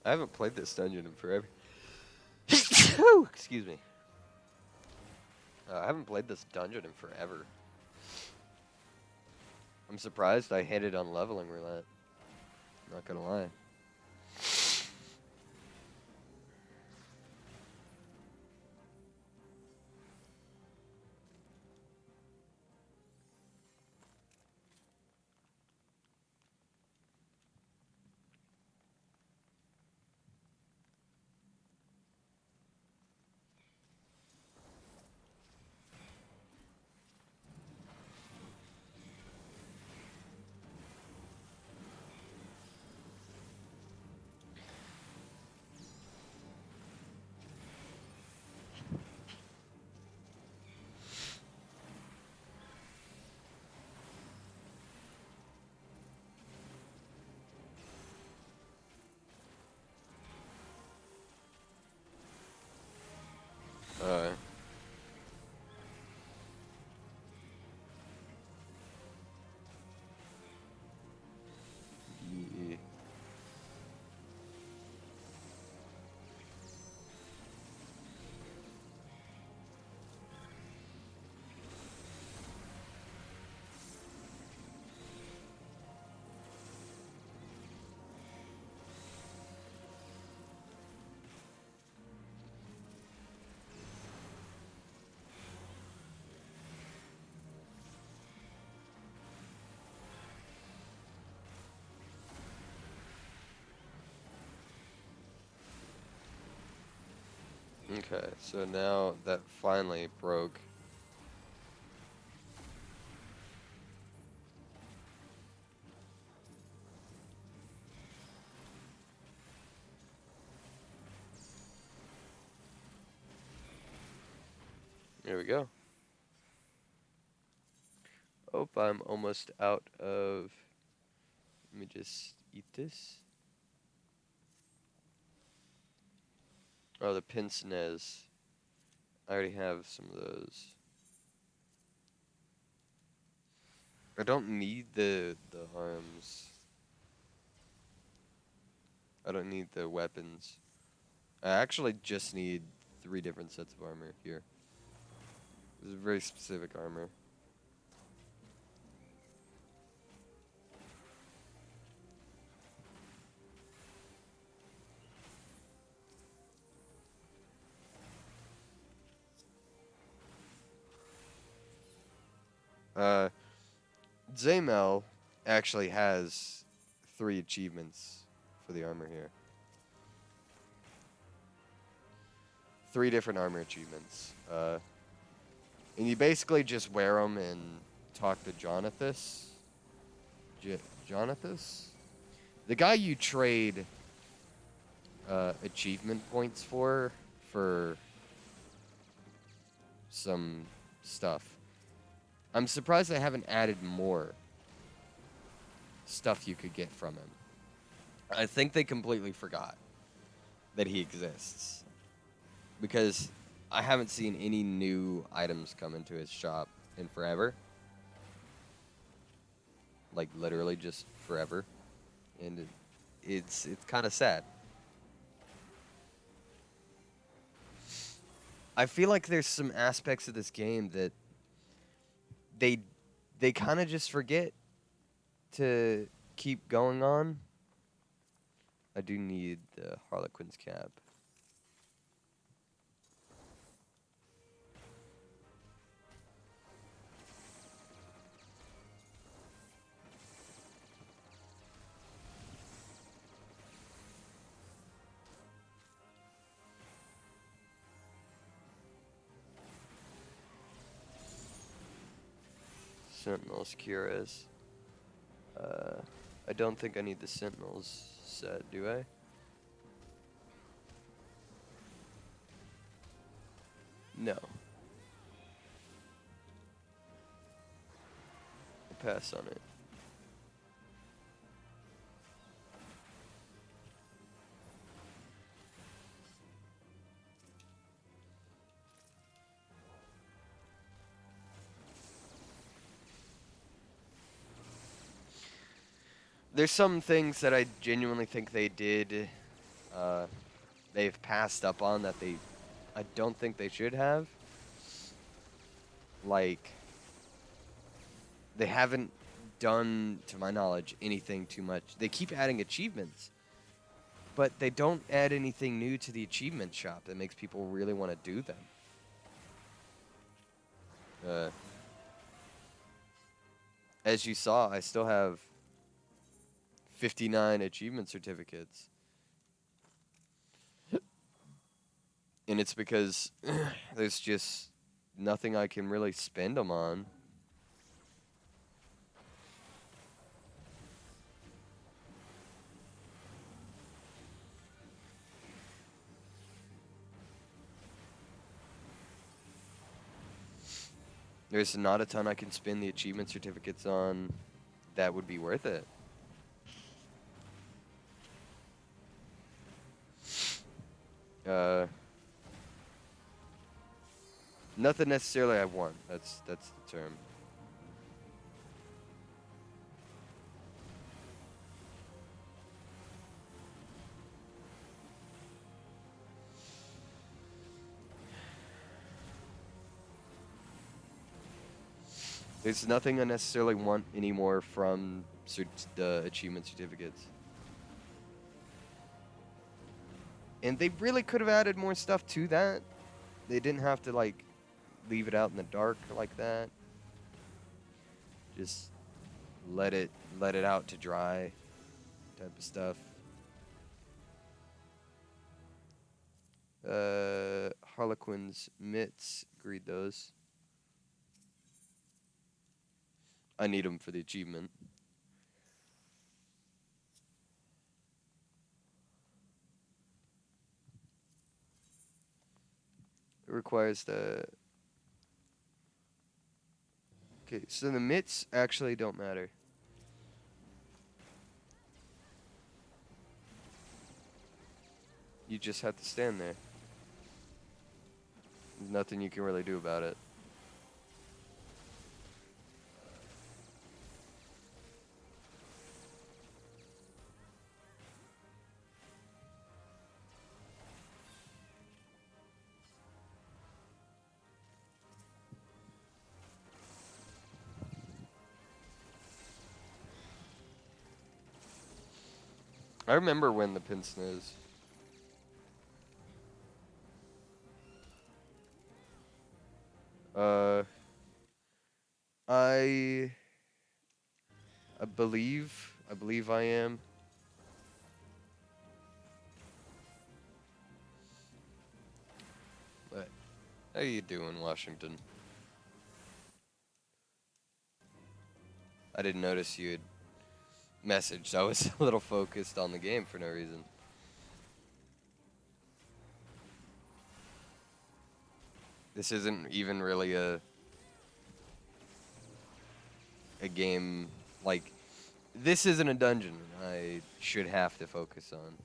I haven't played this dungeon in forever. Excuse me. I haven't played this dungeon in forever. I'm surprised I hit it on leveling roulette. Not gonna lie. Uh, yeah. Okay, so now that finally broke. There we go. Oh, I'm almost out of. Let me just eat this. Oh, the pince nez. I already have some of those. I don't need the arms. I don't need the weapons. I actually just need 3 different sets of armor here. This is a very specific armor. Zaymel actually has 3 achievements for the armor here. 3 different armor achievements. And you basically just wear them and talk to Jonathus. Jonathus? The guy you trade achievement points for some stuff. I'm surprised they haven't added more stuff you could get from him. I think they completely forgot that he exists. Because I haven't seen any new items come into his shop in forever. Like, literally just forever. And it's kind of sad. I feel like there's some aspects of this game that they they kind of just forget to keep going on. I do need the Harlequin's cap. Sentinels, Curas. I don't think I need the Sentinels set, do I? No. I'll pass on it. There's some things that I genuinely think they did, they've passed up on that I don't think they should have. Like, they haven't done, to my knowledge, anything too much. They keep adding achievements, but they don't add anything new to the achievement shop that makes people really want to do them. As you saw, I still have 59 achievement certificates. And it's because there's just nothing I can really spend them on. There's not a ton I can spend the achievement certificates on that would be worth it. Nothing necessarily I want. That's the term. There's nothing I necessarily want anymore from the achievement certificates. And they really could have added more stuff to that. They didn't have to, like, leave it out in the dark like that. Just let it out to dry type of stuff. Harlequin's mitts, greed those. I need them for the achievement. It requires the... Okay, so the mitts actually don't matter. You just have to stand there. There's nothing you can really do about it. I remember when the pincer is. I believe I am. But how you doing, Washington? I didn't notice you had messaged. I was a little focused on the game for no reason. This isn't even really a game, like, this isn't a dungeon I should have to focus on.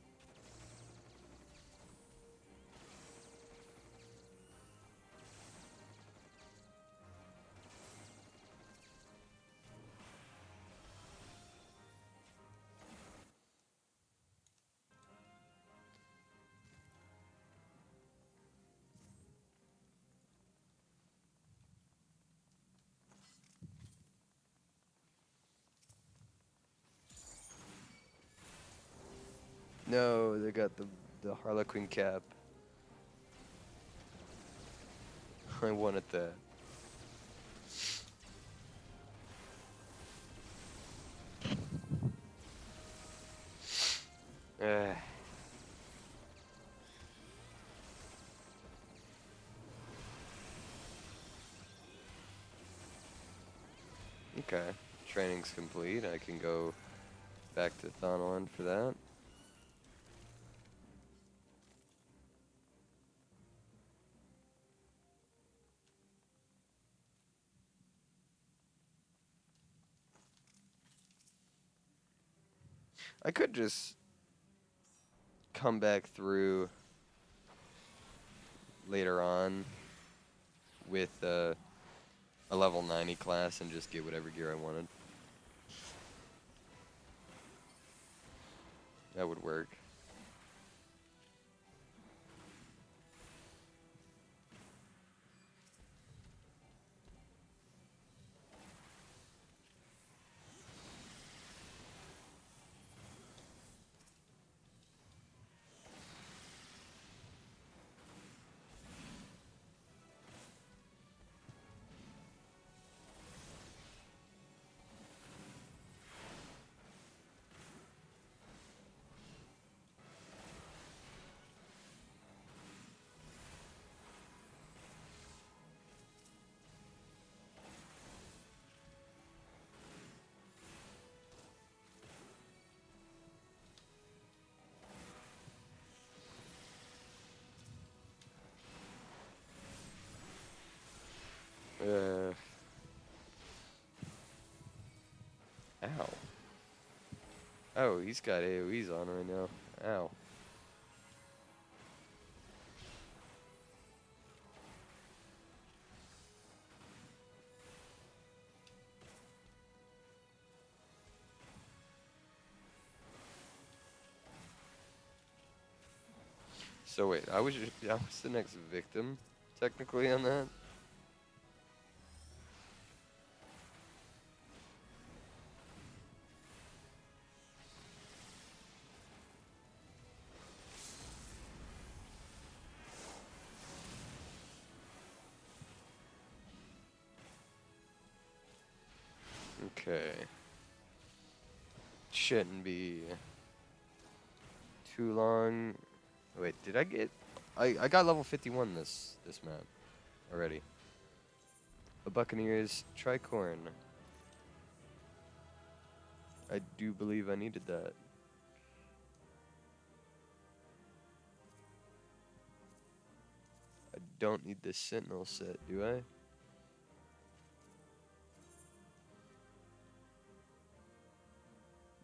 No, they got the Harlequin cap. I wanted that. Uh, okay. Training's complete. I can go back to Thanalan for that. I could just come back through later on with a level 90 class and just get whatever gear I wanted. That would work. Uh, Ow. Oh, he's got AoEs on right now. Ow. So wait, I was the next victim, technically, on that? Okay. Shouldn't be too long. Wait, did I get... I got level 51 this map already. The Buccaneers Tricorn. I do believe I needed that. I don't need this Sentinel set, do I?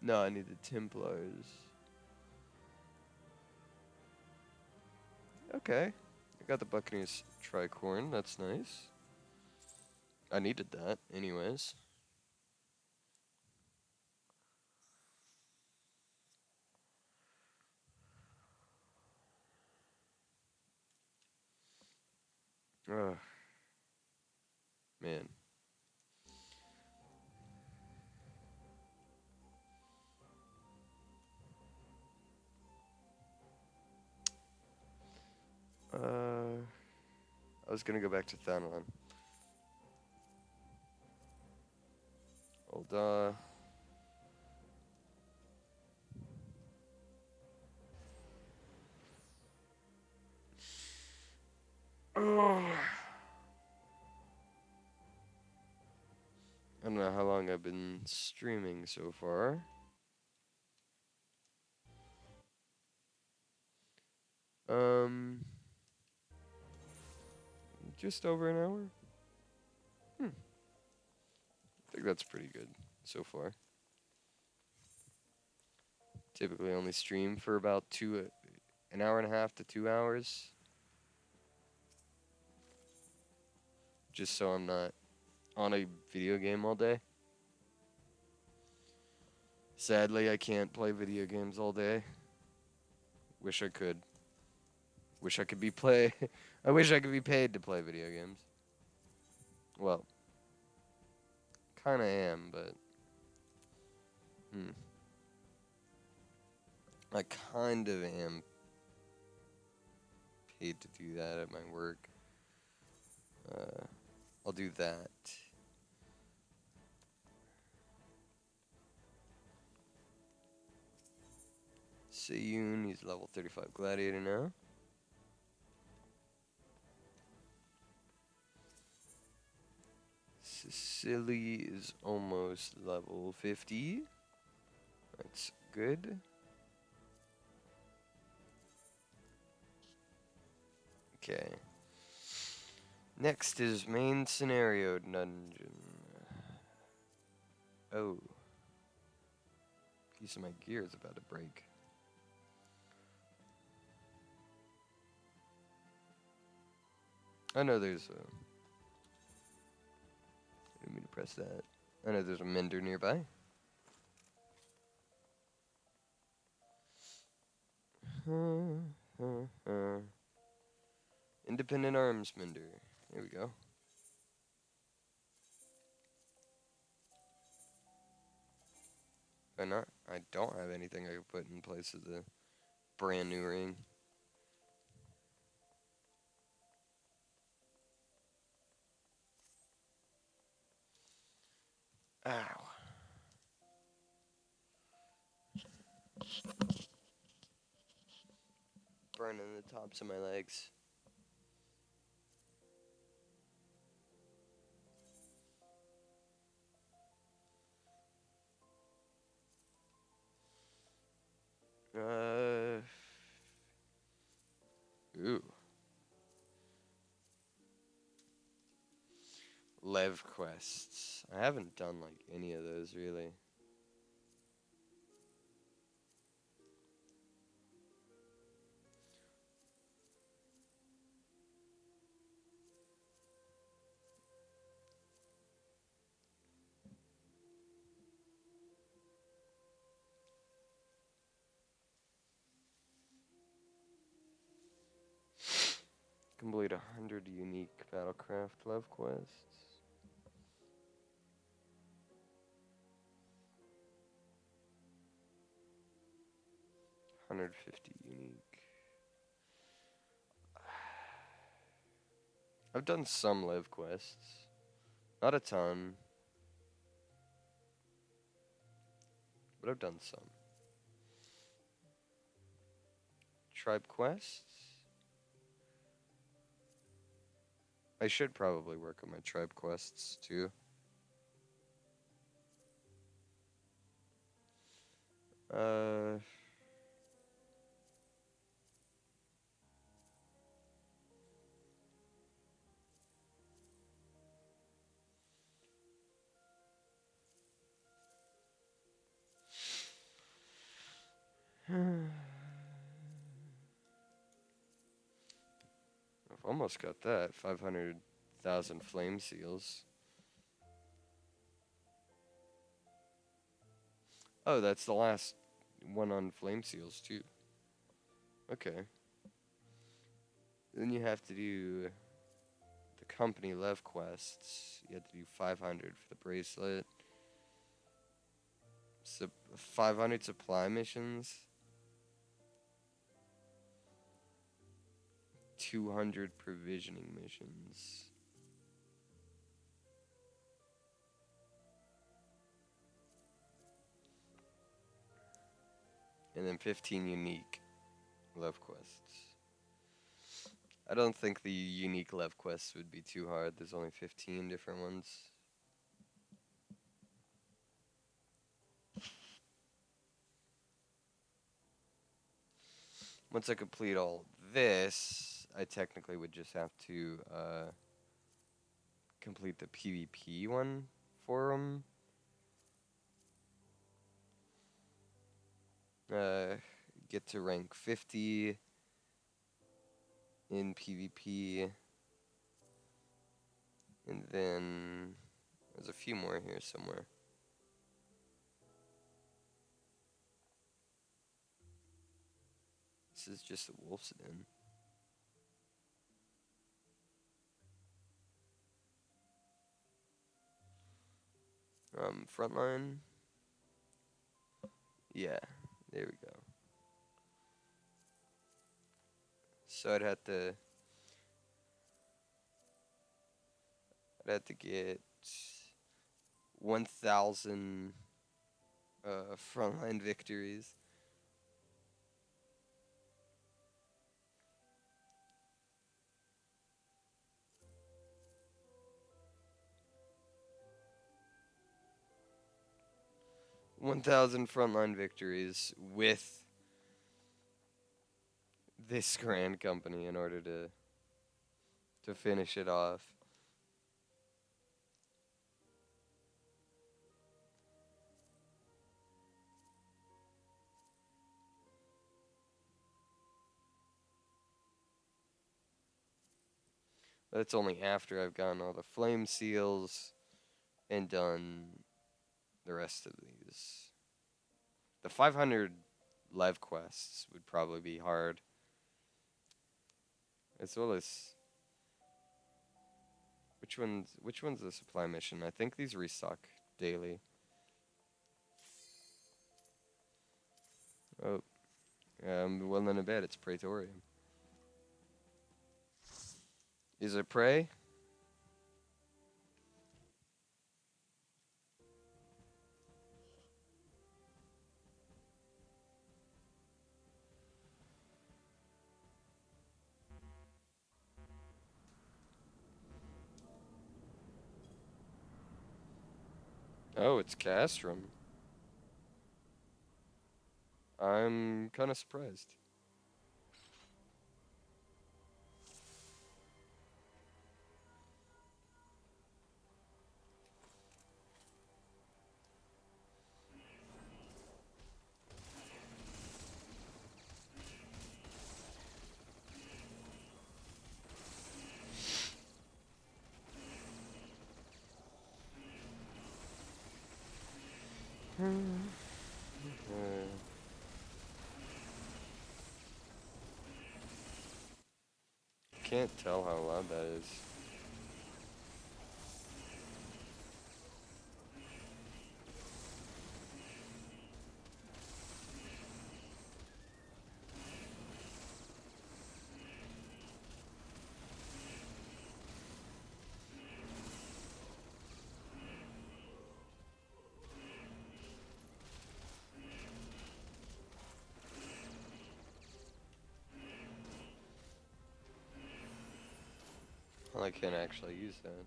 No, I need the Templars. Okay. I got the Buccaneers Tricorn. That's nice. I needed that, anyways. Ugh. Man. I was gonna go back to Thanalan. Hold I don't know how long I've been streaming so far. Um, just over an hour. I think that's pretty good so far. Typically only stream for about an hour and a half to 2 hours. Just so I'm not on a video game all day. Sadly, I can't play video games all day. Wish I could. Wish I could be play. I wish I could be paid to play video games. Well, kind of am, but I kind of am paid to do that at my work. I'll do that. Seyun, he's level 35 gladiator now. Sicily is almost level 50. That's good. Okay. Next is main scenario dungeon. Oh. Piece of my gear is about to break. I know there's a... I didn't mean to press that. I know there's a mender nearby. Independent arms mender. Here we go. Why not? I don't have anything I could put in place of the brand new ring. Ow. Burning the tops of my legs. Ooh. Lev quests. I haven't done like any of those really. Complete 100 unique Battlecraft Lev quests. $150 unique. I've done some Lev quests. Not a ton. But I've done some. Tribe quests? I should probably work on my tribe quests too. Uh... I've almost got that. 500,000 flame seals. Oh, that's the last one on flame seals too. Okay. Then you have to do the company Lev quests. You have to do 500 for the bracelet. 500 supply missions. 200 provisioning missions. And then 15 unique Lev quests. I don't think the unique Lev quests would be too hard. There's only 15 different ones. Once I complete all this, I technically would just have to complete the PvP one for them. Get to rank 50 in PvP. And then there's a few more here somewhere. This is just the Wolf's Den. Frontline. Yeah, there we go. So I'd have to get 1,000 frontline victories. With this grand company in order to finish it off. That's only after I've gotten all the flame seals and done the rest of these. The 500 live quests would probably be hard. As well as which one's the supply mission? I think these restock daily. Oh, well then I bet it's Praetorium. Is it Prey? Oh, it's Castrum. I'm kind of surprised. Can't tell how loud that is. Well, I can't actually use that.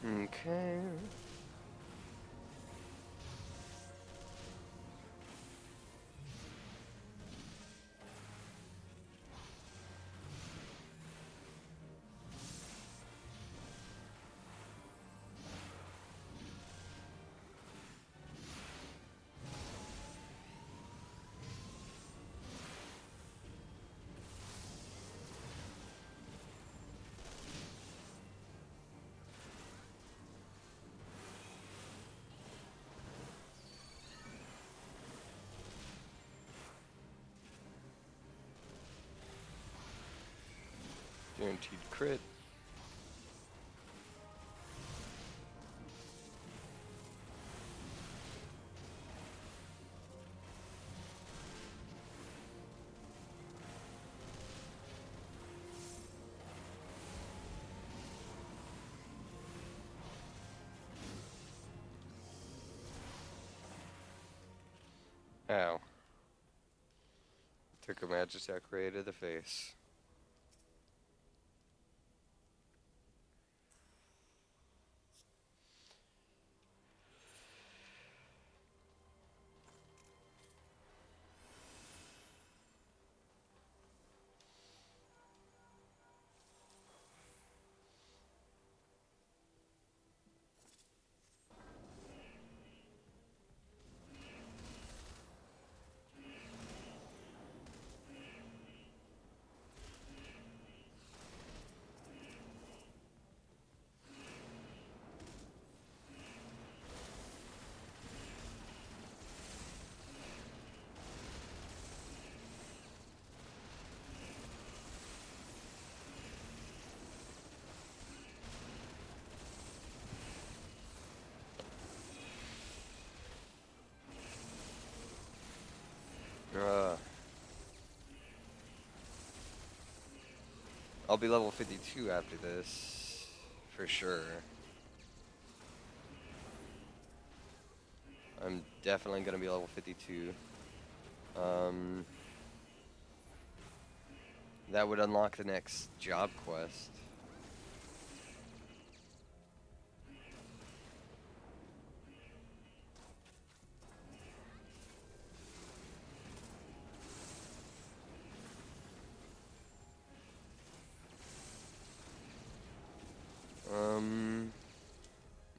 Okay. Guaranteed crit. Ow. Took a magic attack right to the face. I'll be level 52 after this, for sure. I'm definitely gonna be level 52. That would unlock the next job quest.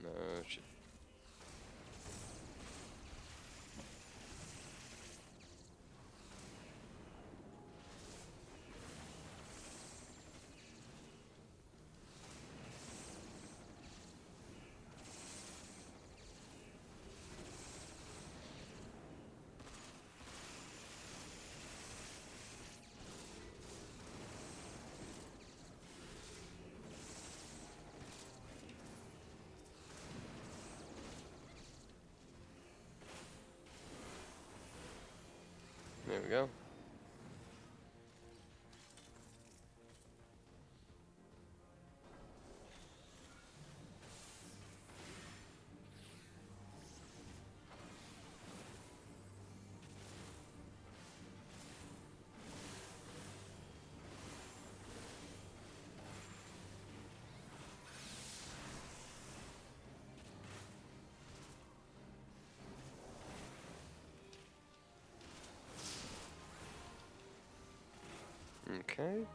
No, shit. There we go. Okay.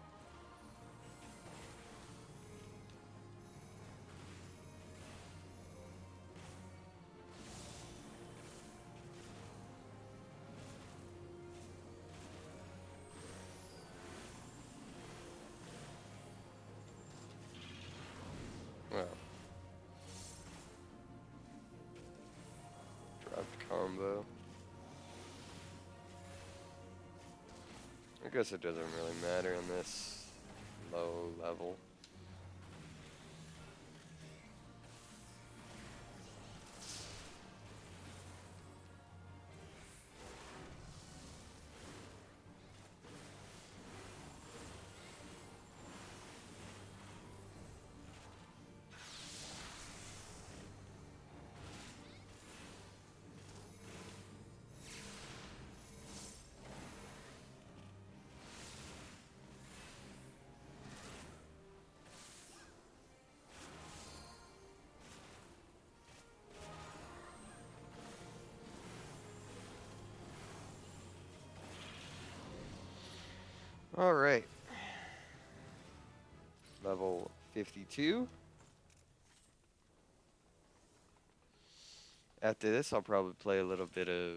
Well. Dropped combo. I guess it doesn't really matter on this low level. Alright. Level 52. After this, I'll probably play a little bit of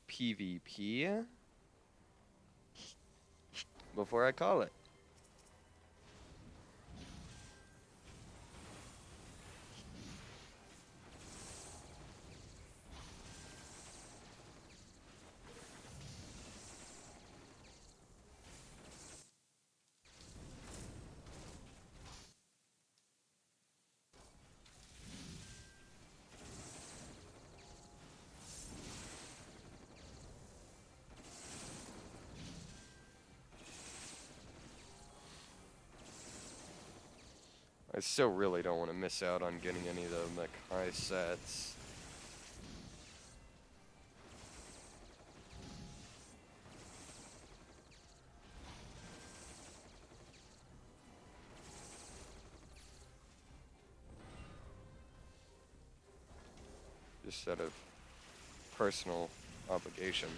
PvP before I call it. I still really don't want to miss out on getting any of the Makai sets. Just out of personal obligation.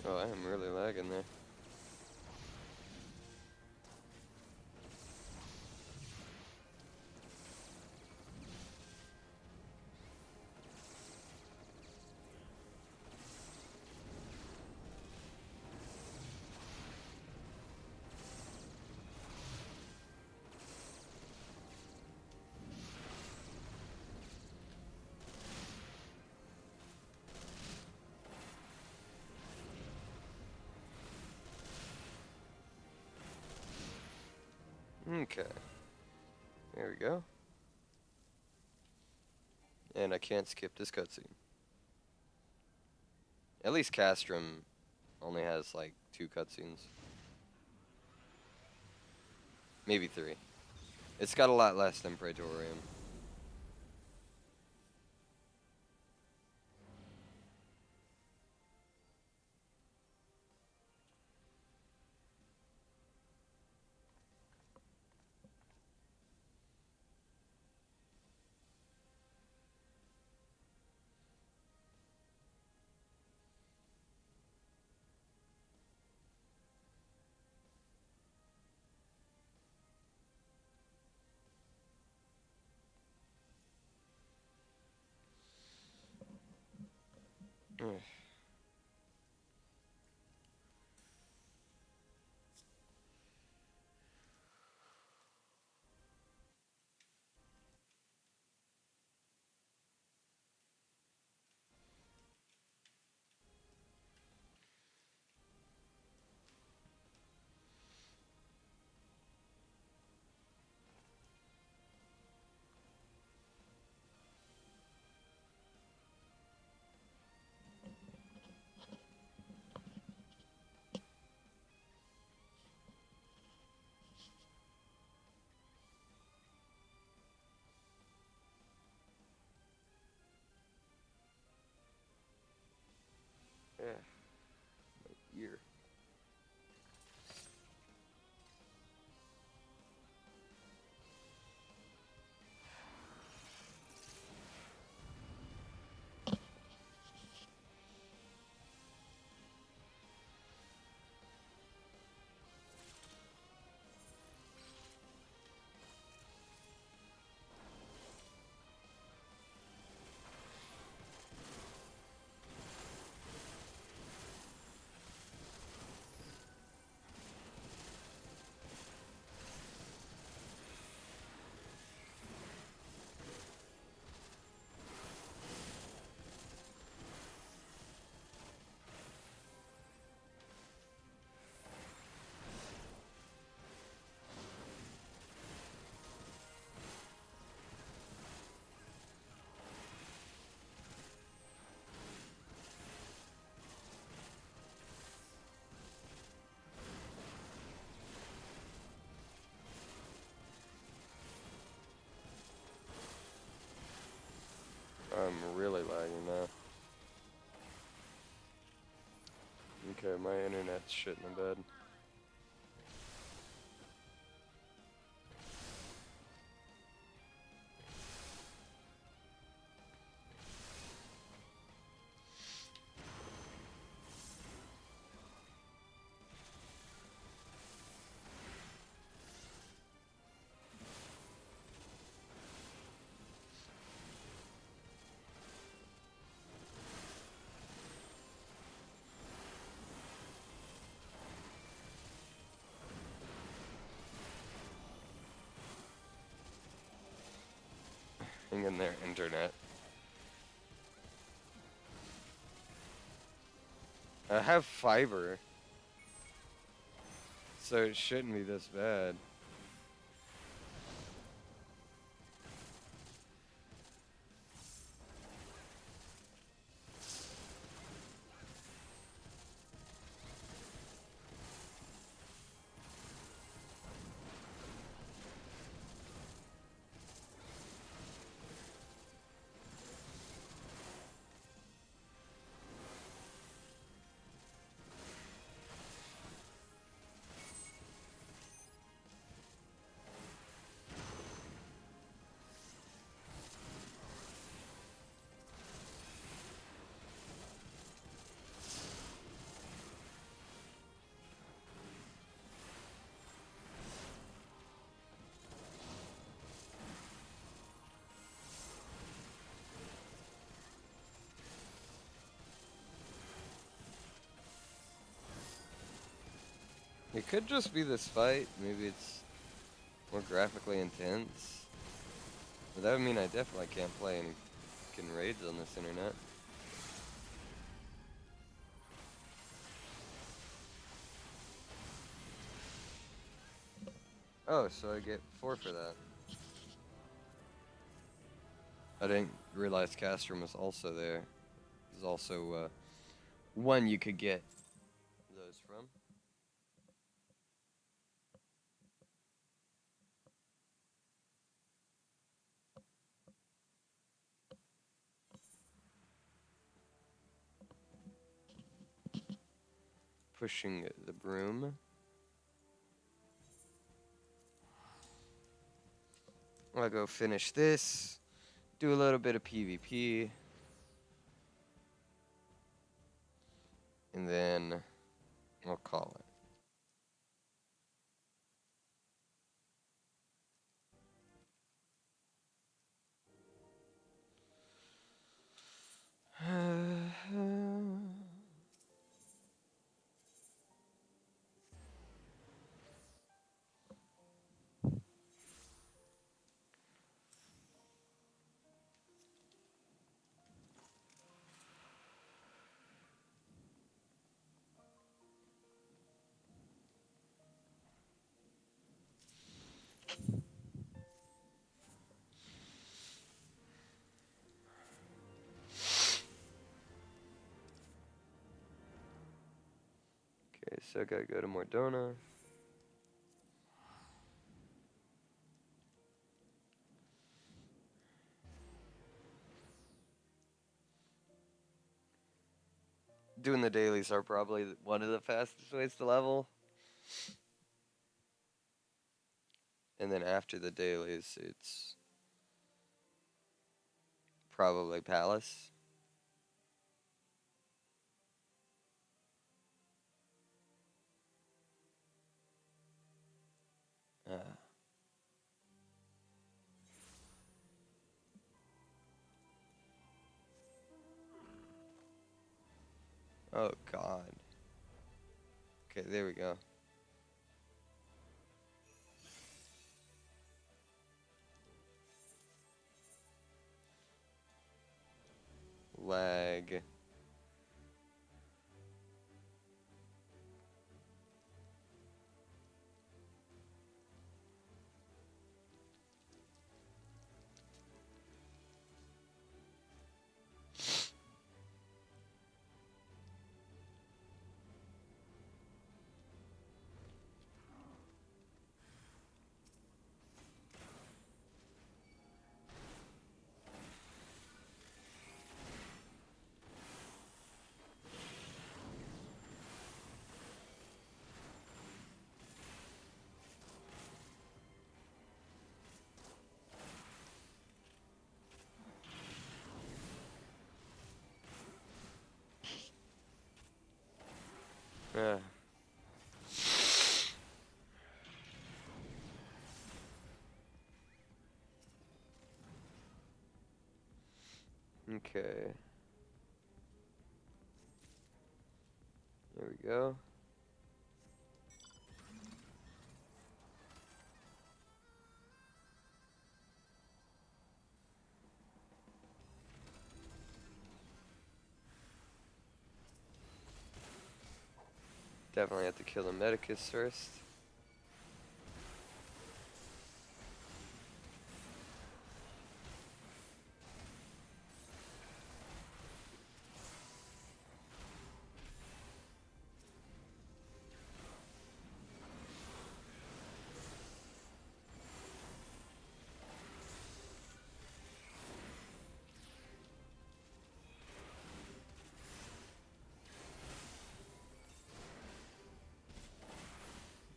Oh, I am really lagging there. Okay. There we go. And I can't skip this cutscene. At least Castrum only has like 2 cutscenes. Maybe 3. It's got a lot less than Praetorium. Yeah. My ear. I'm really lagging now. Okay, my internet's shit in the bed. in their internet. I have fiber, so it shouldn't be this bad. It could just be this fight. Maybe it's more graphically intense. But that would mean I definitely can't play any fucking raids on this internet. Oh, so I get 4 for that. I didn't realize Castrum was also there. There's also one you could get those from. Pushing the broom. I'll go finish this. Do a little bit of PvP. And then I'll call it. Okay, so I gotta go to Mordona. Doing the dailies are probably one of the fastest ways to level. And then after the dailies, it's probably Palace. Uh, oh, God. Okay, there we go. Lag. Uh. Okay. There we go. Definitely have to kill the Medicus first.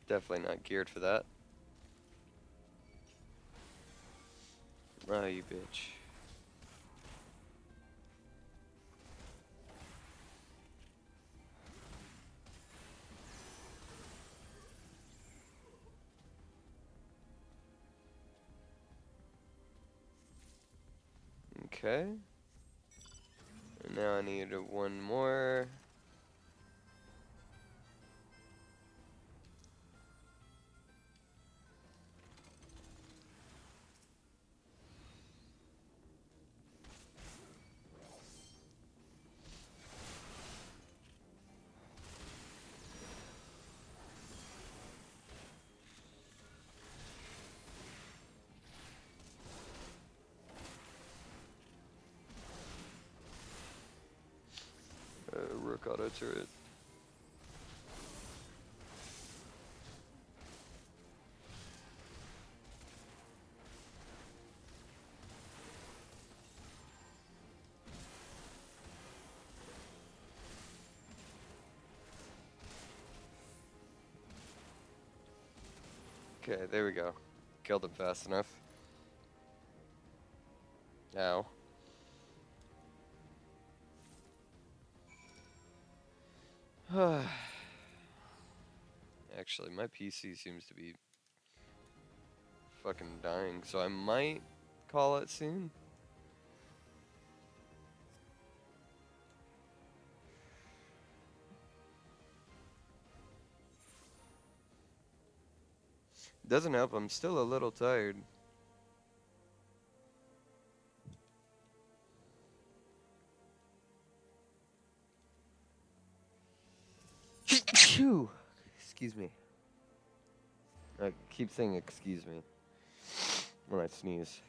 Definitely not geared for that. Oh, you bitch. Okay. And now I need one more. Rook auto turret. Okay, there we go. Killed him fast enough. Ow. Actually, my PC seems to be fucking dying, so I might call it soon. Doesn't help, I'm still a little tired. Excuse me. I keep saying excuse me when I sneeze.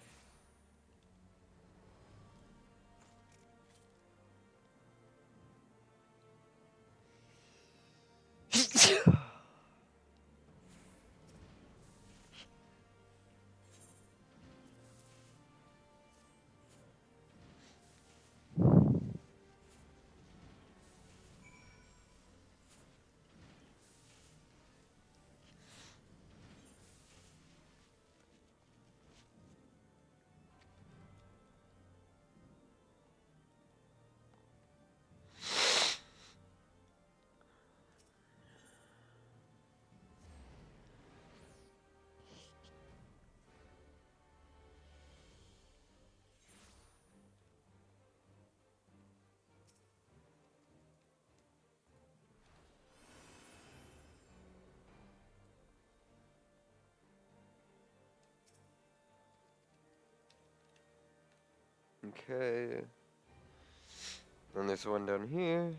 Okay. Then there's one down here.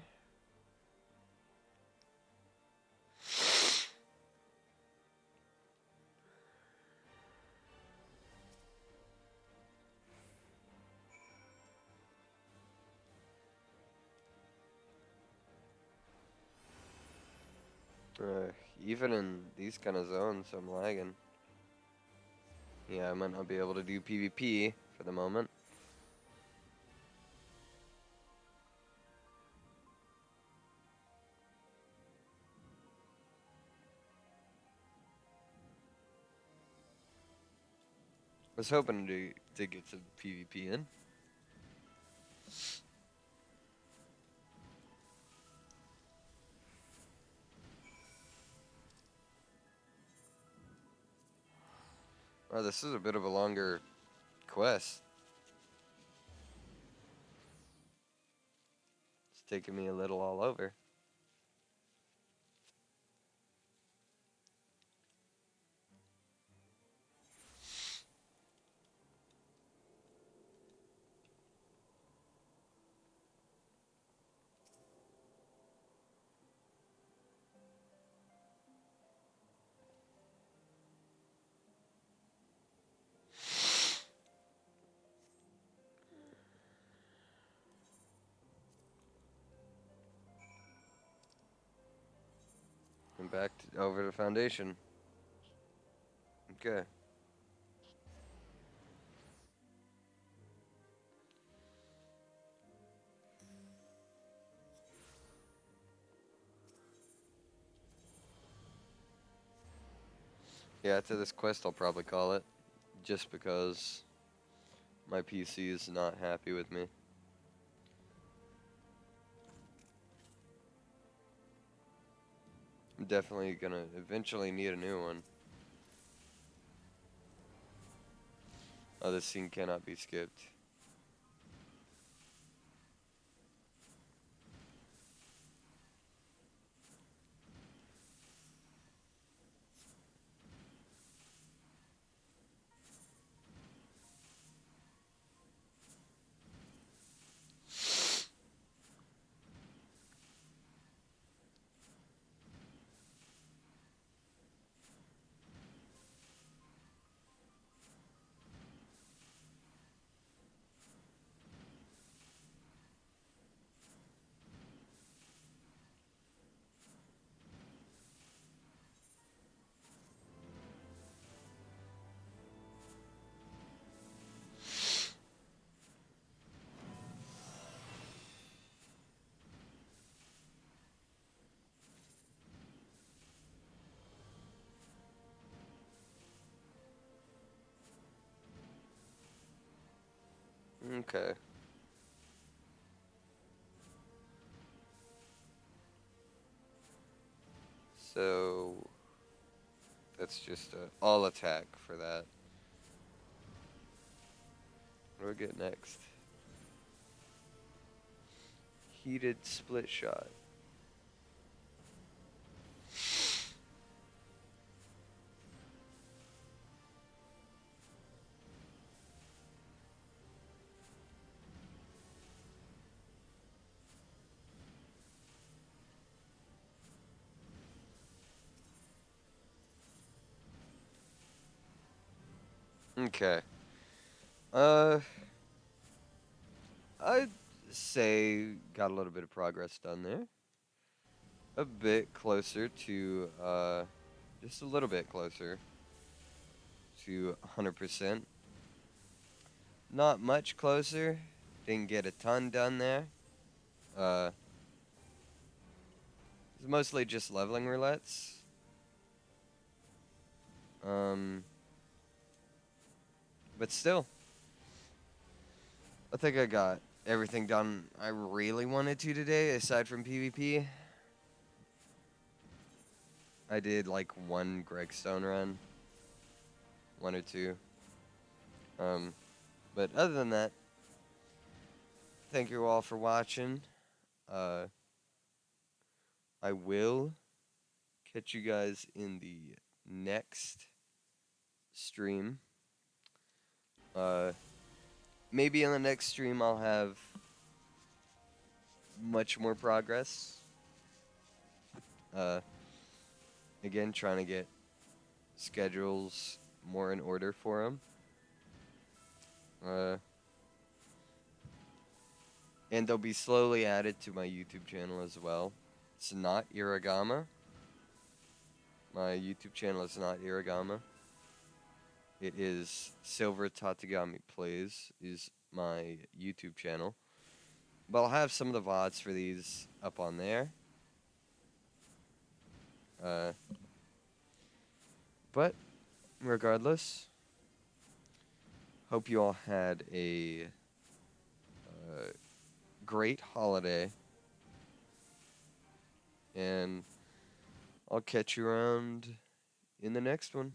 Even in these kind of zones, I'm lagging. Yeah, I might not be able to do PvP for the moment. I was hoping to get some PvP in. Oh, this is a bit of a longer quest. It's taking me a little all over. back over to Foundation. Okay. Yeah, after this quest, I'll probably call it. Just because my PC is not happy with me. I'm definitely gonna eventually need a new one. Oh, this scene cannot be skipped. Okay. So that's just a all attack for that. What do we get next? Heated split shot. Okay. Uh, I'd say got a little bit of progress done there. A bit closer to, just a little bit closer to 100%. Not much closer. Didn't get a ton done there. Uh, it's mostly just leveling roulettes. But still, I think I got everything done I really wanted to today, aside from PvP. I did like one Gregstone run, one or two. But other than that, thank you all for watching. Uh, I will catch you guys in the next stream. Maybe in the next stream I'll have much more progress. Uh, again, trying to get schedules more in order for them. And they'll be slowly added to my YouTube channel as well. It's not Iragama. My YouTube channel is not Iragama. It is Silver Tatagami Plays is my YouTube channel. But I'll have some of the VODs for these up on there. But regardless, hope you all had a great holiday. And I'll catch you around in the next one.